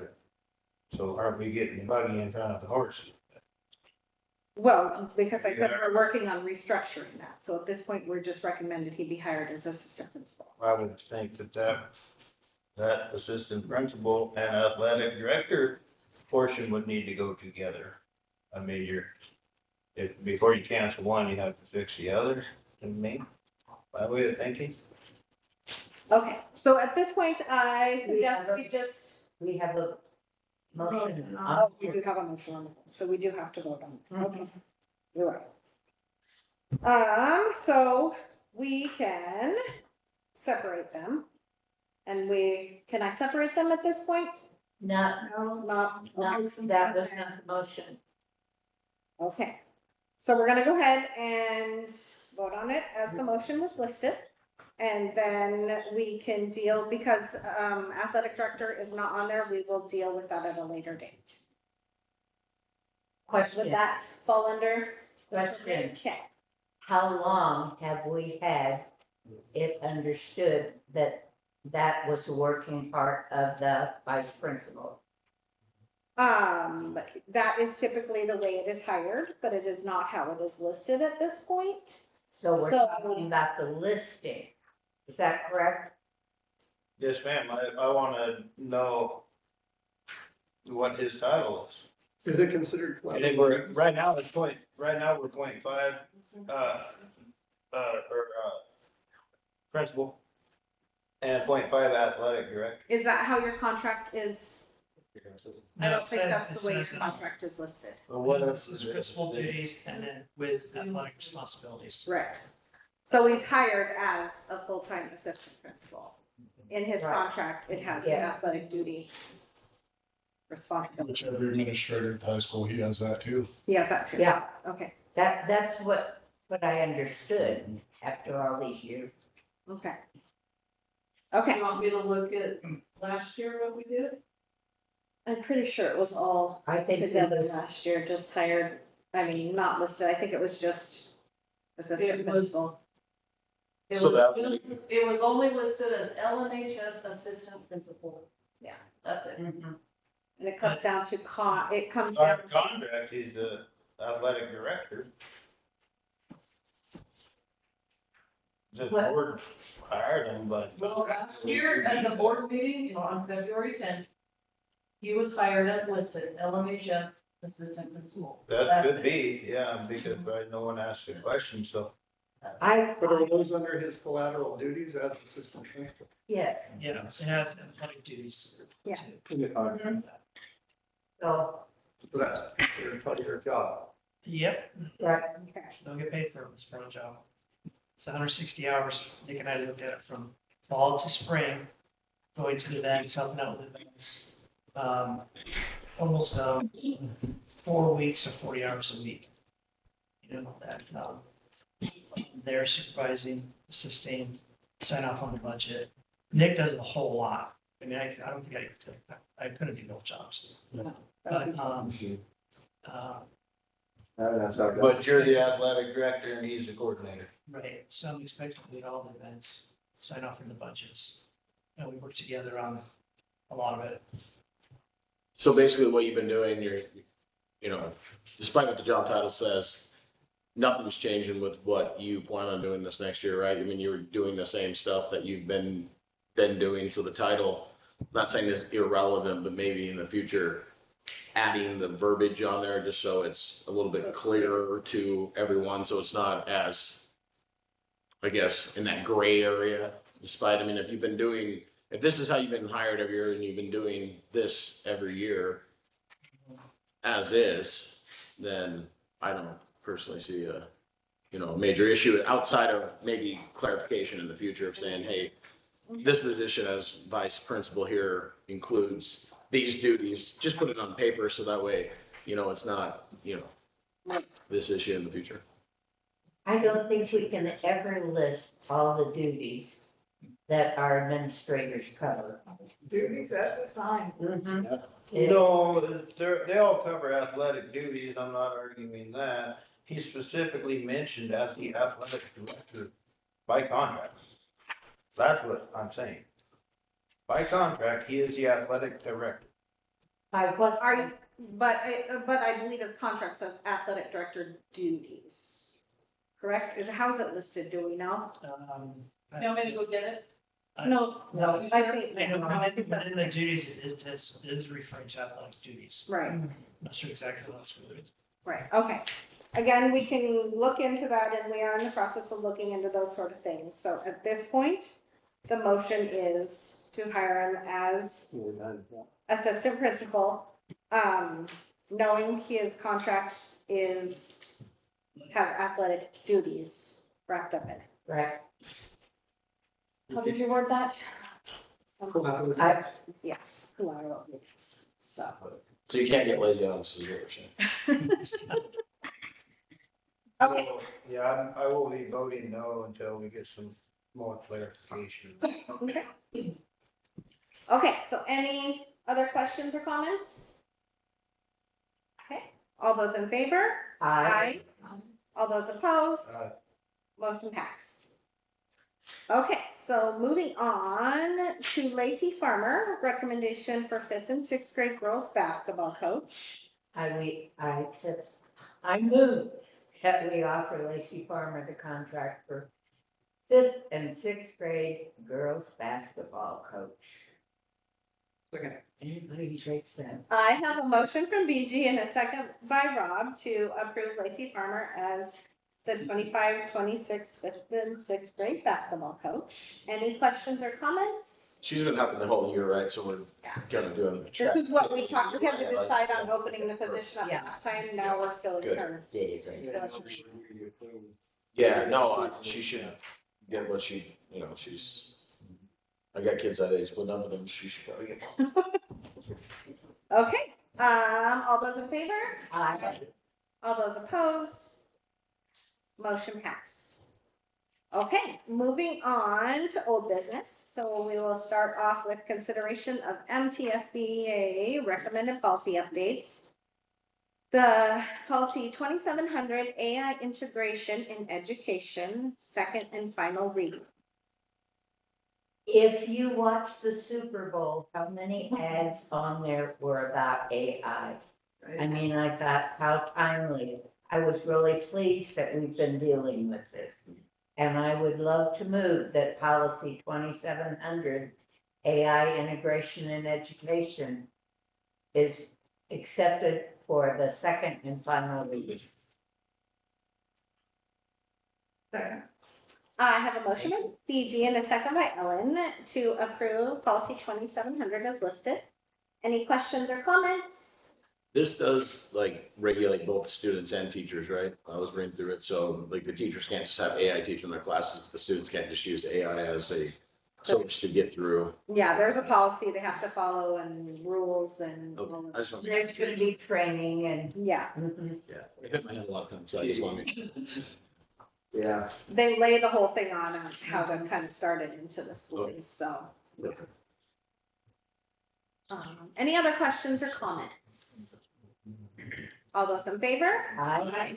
Speaker 16: So aren't we getting the buggy in front of the horse?
Speaker 11: Well, because I said we're working on restructuring that. So at this point, we're just recommended he be hired as assistant principal.
Speaker 16: I would think that assistant principal and athletic director portion would need to go together. I mean, before you cancel one, you have to fix the other, to me, my way of thinking.
Speaker 11: Okay, so at this point, I suggest
Speaker 1: we have a motion.
Speaker 11: Oh, we do have a motion on the floor, so we do have to vote on it. Okay, you're right. So we can separate them. And can I separate them at this point?
Speaker 1: Not,
Speaker 11: Not.
Speaker 1: that was not the motion.
Speaker 11: Okay, so we're gonna go ahead and vote on it as the motion was listed.
Speaker 2: And then we can deal, because athletic director is not on there, we will deal with that at a later date.
Speaker 1: Question.
Speaker 2: Would that fall under?
Speaker 1: Question.
Speaker 2: Okay.
Speaker 1: How long have we had it understood that that was the working part of the vice principal?
Speaker 2: That is typically the way it is hired, but it is not how it is listed at this point.
Speaker 1: So we're talking about the listing. Is that correct?
Speaker 16: Yes, ma'am. I wanna know what his title is.
Speaker 9: Is it considered
Speaker 16: And then we're, right now we're 0.5, principal and 0.5 athletic director.
Speaker 2: Is that how your contract is? I
Speaker 14: No,
Speaker 2: don't
Speaker 14: it
Speaker 2: think
Speaker 14: says-
Speaker 2: that's the way your
Speaker 14: it says,
Speaker 2: contract is listed.
Speaker 16: Well, what
Speaker 14: This
Speaker 16: else
Speaker 14: is principal duties and then with athletic responsibilities.
Speaker 2: Right. So he's hired as a full-time assistant principal. In his
Speaker 1: Right.
Speaker 2: contract, it has the
Speaker 1: Yes.
Speaker 2: athletic duty responsibility.
Speaker 15: Whichever administrator at high school, he has that too.
Speaker 2: He has that too.
Speaker 1: Yeah.
Speaker 2: Okay,
Speaker 1: That's what I understood after all these years.
Speaker 2: okay. Okay,
Speaker 11: You want me to look at last year what we did?
Speaker 2: I'm pretty sure it was all
Speaker 1: I think it
Speaker 2: together
Speaker 1: was-
Speaker 2: last year, just hired, I mean, not listed, I think it was just assistant
Speaker 11: It was-
Speaker 2: principal.
Speaker 11: It
Speaker 10: So
Speaker 11: was
Speaker 10: that-
Speaker 11: just- It was only listed as LMHS assistant principal.
Speaker 2: Yeah.
Speaker 11: That's it.
Speaker 1: Mhm.
Speaker 2: And it comes down to it comes
Speaker 16: Our
Speaker 2: down to,
Speaker 16: contract, he's the athletic director. The
Speaker 1: What?
Speaker 16: board hired him, but.
Speaker 11: Well, last year at the board meeting on February 10th, he was hired as listed, LMHS assistant principal.
Speaker 16: That
Speaker 11: That's
Speaker 16: could
Speaker 11: it.
Speaker 16: be, yeah, because no one asked a question, so.
Speaker 9: But are those under his collateral duties as assistant principal?
Speaker 1: Yes,
Speaker 14: Yeah, it has athletic duties.
Speaker 2: Yeah.
Speaker 14: too.
Speaker 9: In the contract.
Speaker 1: so,
Speaker 9: So that's your job.
Speaker 14: Yep,
Speaker 1: right,
Speaker 2: okay,
Speaker 14: don't get paid for this part of the job. It's 160 hours. Nick and I looked at it from fall to spring, going to events, helping out with events. Almost 4 weeks or 40 hours a week. You know, that they're supervising, assisting, sign off on the budget. Nick does a whole lot. I mean, I don't think I couldn't do both jobs. But,
Speaker 3: That's how.
Speaker 16: But you're the athletic director and he's the coordinator.
Speaker 14: right, so I'm expected to lead all the events, sign off on the budgets. And we work together on a lot of it.
Speaker 10: So basically what you've been doing, despite what the job title says, nothing's changing with what you plan on doing this next year, right? I mean, you're doing the same stuff that you've been doing, so the title, I'm not saying is irrelevant, but maybe in the future, adding the verbiage on there just so it's a little bit clearer to everyone, so it's not as, I guess, in that gray area. Despite, I mean, if this is how you've been hired every year and you've been doing this every year as is, then I don't personally see a major issue outside of maybe clarification in the future of saying, hey, this position as vice principal here includes these duties. Just put it on paper so that way, it's not, this issue in the future.
Speaker 1: I don't think we can ever list all the duties that our administrators cover.
Speaker 11: Duties, that's a sign.
Speaker 16: No, they all cover athletic duties, I'm not arguing that. He specifically mentioned as the athletic director by contract. That's what I'm saying. By contract, he is the athletic director.
Speaker 1: By what?
Speaker 2: but I believe his contract says athletic director duties. Correct? How's it listed? Do we know?
Speaker 11: You want me to go get it?
Speaker 2: No,
Speaker 1: No.
Speaker 2: I think, no, I think that's,
Speaker 14: Within the duties, it is referring to athletic duties.
Speaker 2: right,
Speaker 14: I'm not sure exactly how it's worded.
Speaker 2: right, okay. Again, we can look into that and we are in the process of looking into those sort of things. So at this point, the motion is to hire him as assistant principal, knowing his contract has athletic duties wrapped up in it.
Speaker 1: Right.
Speaker 2: How did you word that? Yes, collateral duties, so.
Speaker 10: So you can't get lazy on this, is what you're saying.
Speaker 2: Okay,
Speaker 16: So, yeah, I will be voting no until we get some more clarification.
Speaker 11: Okay. Okay, so any other questions or comments? Okay, all those in favor?
Speaker 1: Aye.
Speaker 11: All those opposed? Motion passed. Okay, so moving on to Lacey Farmer, recommendation for 5th and 6th grade girls basketball coach.
Speaker 1: I move that we offer Lacey Farmer the contract for 5th and 6th grade girls basketball coach.
Speaker 9: Second.
Speaker 1: Anybody takes that?
Speaker 11: I have a motion from BG and a second by Rob to approve Lacey Farmer as the 25-26 5th and 6th grade basketball coach. Any questions or comments?
Speaker 10: She's been helping the whole year, right? So we're kind of doing.
Speaker 11: This is what we talked, we had to decide on opening the position up last time, now we're filling
Speaker 10: Good,
Speaker 11: her.
Speaker 10: good, okay. Yeah, no, she should get what she, she's, I got kids that age, but none of them, she should probably get.
Speaker 11: Okay, all those in favor?
Speaker 1: Aye.
Speaker 11: All those opposed? Motion passed. Okay, moving on to old business. So we will start off with consideration of MTSBA recommended policy updates. The policy 2700 AI integration in education, second and final reading.
Speaker 1: If you watched the Super Bowl, how many ads on there were about AI? I mean, I thought how timely. I was really pleased that we've been dealing with this. And I would love to move that policy 2700 AI integration in education is accepted for the second and final reading.
Speaker 11: Second. I have a motion by BG and a second by Ellen to approve policy 2700 as listed. Any questions or comments?
Speaker 10: This does like regulate both students and teachers, right? I was reading through it. So like the teachers can't just have AI teach in their classes. The students can't just use AI as a source to get through.
Speaker 11: Yeah, there's a policy they have to follow and rules and.
Speaker 10: Okay. I just want to
Speaker 1: There should be training and.
Speaker 11: Yeah.
Speaker 10: Yeah, I hit my head a lot of times, so I just want to make sure. Yeah.
Speaker 11: They lay the whole thing on how to kind of start it into the schools, so. Any other questions or comments? All those in favor?
Speaker 1: Aye.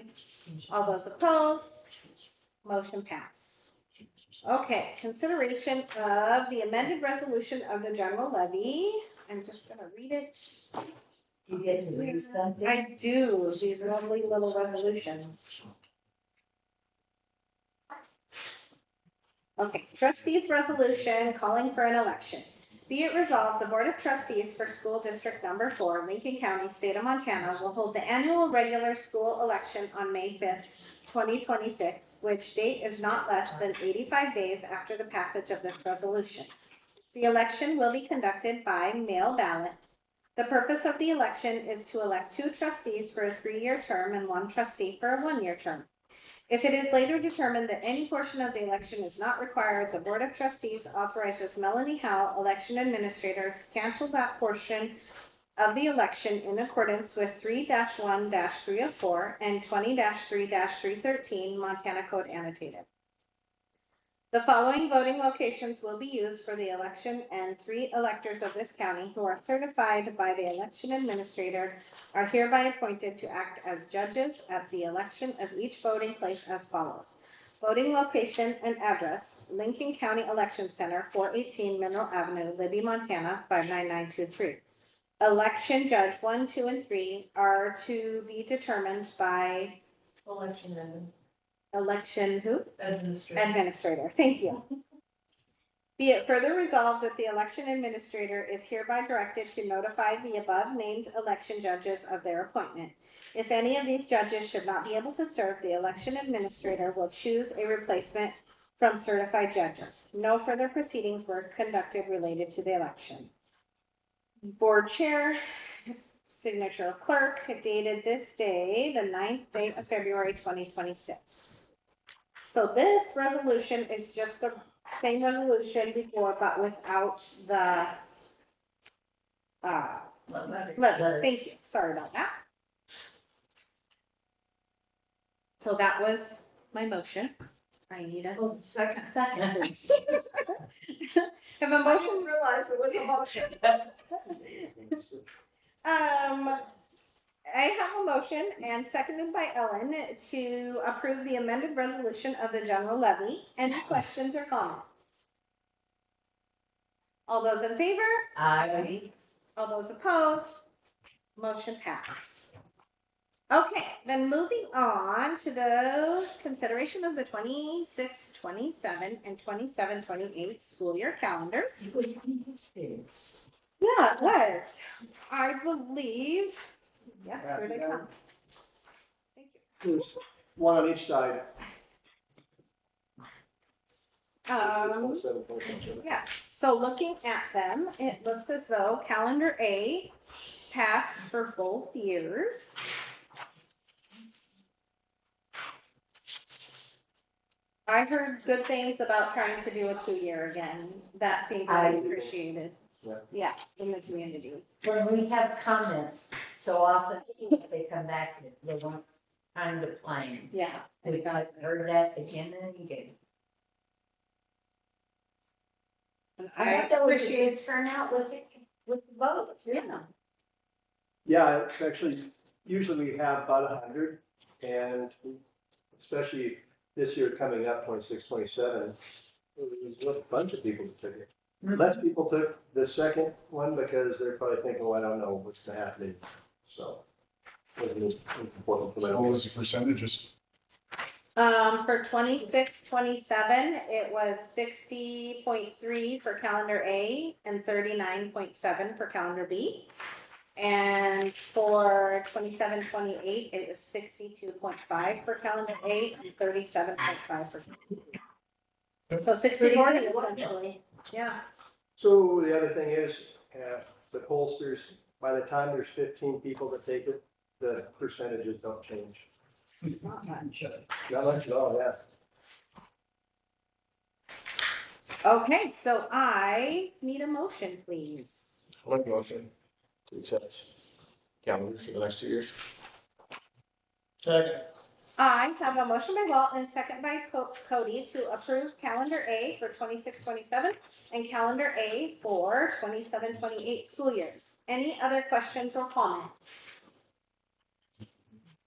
Speaker 11: All those opposed? Motion passed. Okay, consideration of the amended resolution of the general levy. I'm just gonna read it.
Speaker 1: You get to read something?
Speaker 11: I do, these lovely little resolutions. Okay, trustees resolution calling for an election. Be it resolved, the Board of Trustees for School District Number 4, Lincoln County, State of Montana, will hold the annual regular school election on May 5th, 2026, which date is not less than 85 days after the passage of this resolution. The election will be conducted by mail ballot. The purpose of the election is to elect 2 trustees for a 3-year term and 1 trustee for a 1-year term. If it is later determined that any portion of the election is not required, the Board of Trustees authorizes Melanie Howe, election administrator, to cancel that portion of the election in accordance with 3-1-304 and 20-3-313 Montana Code Annotated. The following voting locations will be used for the election, and 3 electors of this county who are certified by the election administrator are hereby appointed to act as judges at the election of each voting place as follows. Voting location and address: Lincoln County Election Center, 418 Mineral Avenue, Libby, Montana, 59923. Election judge 1, 2, and 3 are to be determined by election who? Administrator. Thank you. Be it further resolved that the election administrator is hereby directed to notify the above named election judges of their appointment. If any of these judges should not be able to serve, the election administrator will choose a replacement from certified judges. No further proceedings were conducted related to the election. Board chair, signature of clerk, dated this day, the 9th day of February 2026. So this resolution is just the same resolution before, but without the letter. Thank you. Sorry about that. So that was my motion. I need a
Speaker 2: Second.
Speaker 11: second. Have a motion.
Speaker 2: Realize it was a motion.
Speaker 11: I have a motion and seconded by Ellen to approve the amended resolution of the general levy. Any questions or comments? All those in favor?
Speaker 1: Aye.
Speaker 11: All those opposed? Motion passed. Okay, then moving on to the consideration of the 26, 27, and 27, 28 school year calendars. Yeah, it was. I believe, yes, here they come. Thank you.
Speaker 3: There's one on each side.
Speaker 11: Yeah, so looking at them, it looks as though calendar A passed for both years. I heard good things about trying to do a 2-year again. That seemed really appreciated. Yeah, in the community.
Speaker 1: When we have comments, so often they come back, they want time to plan.
Speaker 11: Yeah.
Speaker 1: We've heard that again and again. I thought that was a good turnout with the votes, yeah.
Speaker 3: Yeah, it's actually, usually we have about 100, and especially this year coming up, 26, 27, there's a bunch of people that took it. Less people took the second one because they're probably thinking, well, I don't know what's going to happen. So it was important for them.
Speaker 15: What was the percentages?
Speaker 11: For 26, 27, it was 60.3 for calendar A and 39.7 for calendar B. And for 27, 28, it was 62.5 for calendar A and 37.5 for calendar B. So 60-40 essentially, yeah.
Speaker 3: So the other thing is, the pollsters, by the time there's 15 people that take it, the percentages don't change.
Speaker 11: Not much.
Speaker 3: Not much at all, yeah.
Speaker 11: Okay, so I need a motion, please.
Speaker 10: I'll make a motion to accept calendars for the next 2 years.
Speaker 9: Second.
Speaker 11: I have a motion by Walt and second by Cody to approve calendar A for 26, 27 and calendar A for 27, 28 school years. Any other questions or comments?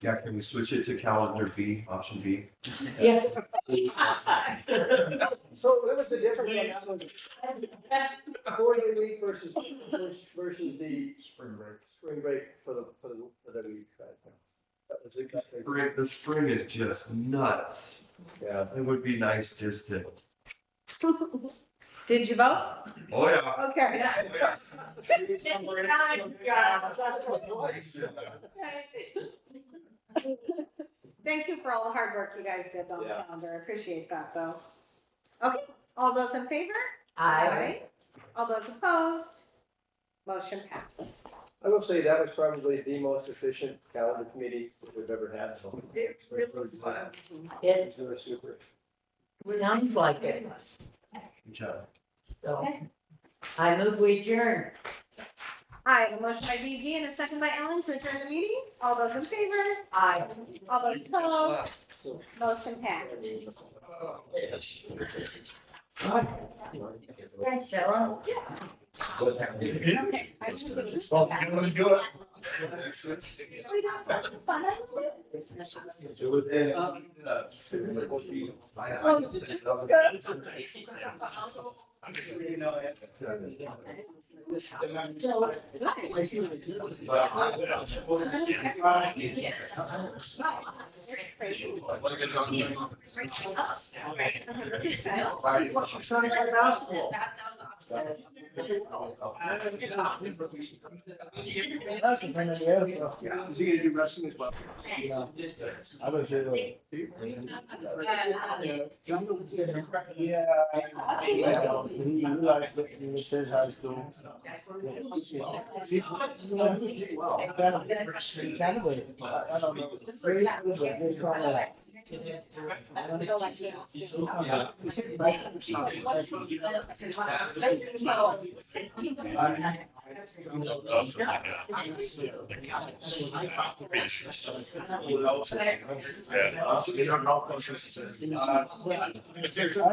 Speaker 17: Yeah, can we switch it to calendar B, option B?
Speaker 1: Yeah.
Speaker 3: So there was a difference on that one. 4-day week versus the spring break for the week. That was it.
Speaker 17: The spring is just nuts.
Speaker 3: Yeah.
Speaker 17: It would be nice just to.
Speaker 11: Did you vote?
Speaker 17: Oh, yeah.
Speaker 11: Okay. Thank you for all the hard work you guys did on the calendar. I appreciate that, though. Okay, all those in favor?
Speaker 1: Aye.
Speaker 11: All those opposed? Motion passes.
Speaker 3: I will say that was probably the most efficient calendar committee that we've ever had. So
Speaker 2: It really was.
Speaker 1: It
Speaker 3: they were super.
Speaker 1: sounds like it.
Speaker 17: Good job.
Speaker 1: So I move we adjourn.
Speaker 11: I have a motion by BG and a second by Ellen to adjourn the meeting. All those in favor?
Speaker 1: Aye.
Speaker 11: All those opposed? Motion passes.
Speaker 1: Thanks, Shella.
Speaker 11: Okay. I'm moving this
Speaker 15: Well,
Speaker 11: back.
Speaker 15: you want to do it?
Speaker 11: We got some fun out of it.
Speaker 3: Is he gonna do wrestling as well? Yeah. I was there.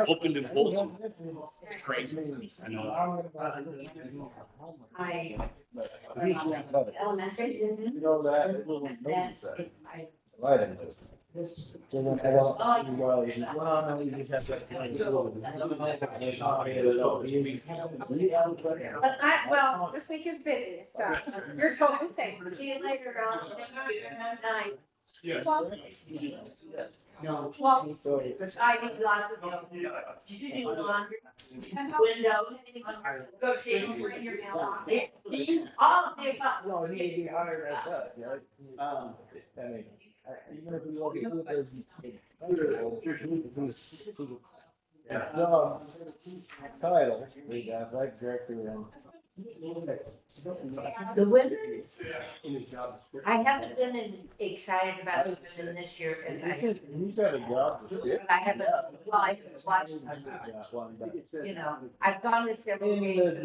Speaker 5: Opened in Bolton. It's crazy. I know.
Speaker 1: Elementary.
Speaker 17: You know that little notice that. Right in there. So then I don't, well, you just have to.
Speaker 11: But well, this week is busy, so you're totally safe.
Speaker 1: See you later, girls. Night.
Speaker 5: Yes.
Speaker 1: No. Well, I need lots of help. You do laundry, windows, negotiating for your mailbox. All of the above.
Speaker 17: Well, you need to be hired as such, right? I mean, even if you look at who there's. Yeah. Title, we got like director and.
Speaker 1: The women, I haven't been as excited about the women this year as I have.
Speaker 17: He's got a job description.
Speaker 1: I haven't, well, I haven't watched, you know, I've gone to several meetings.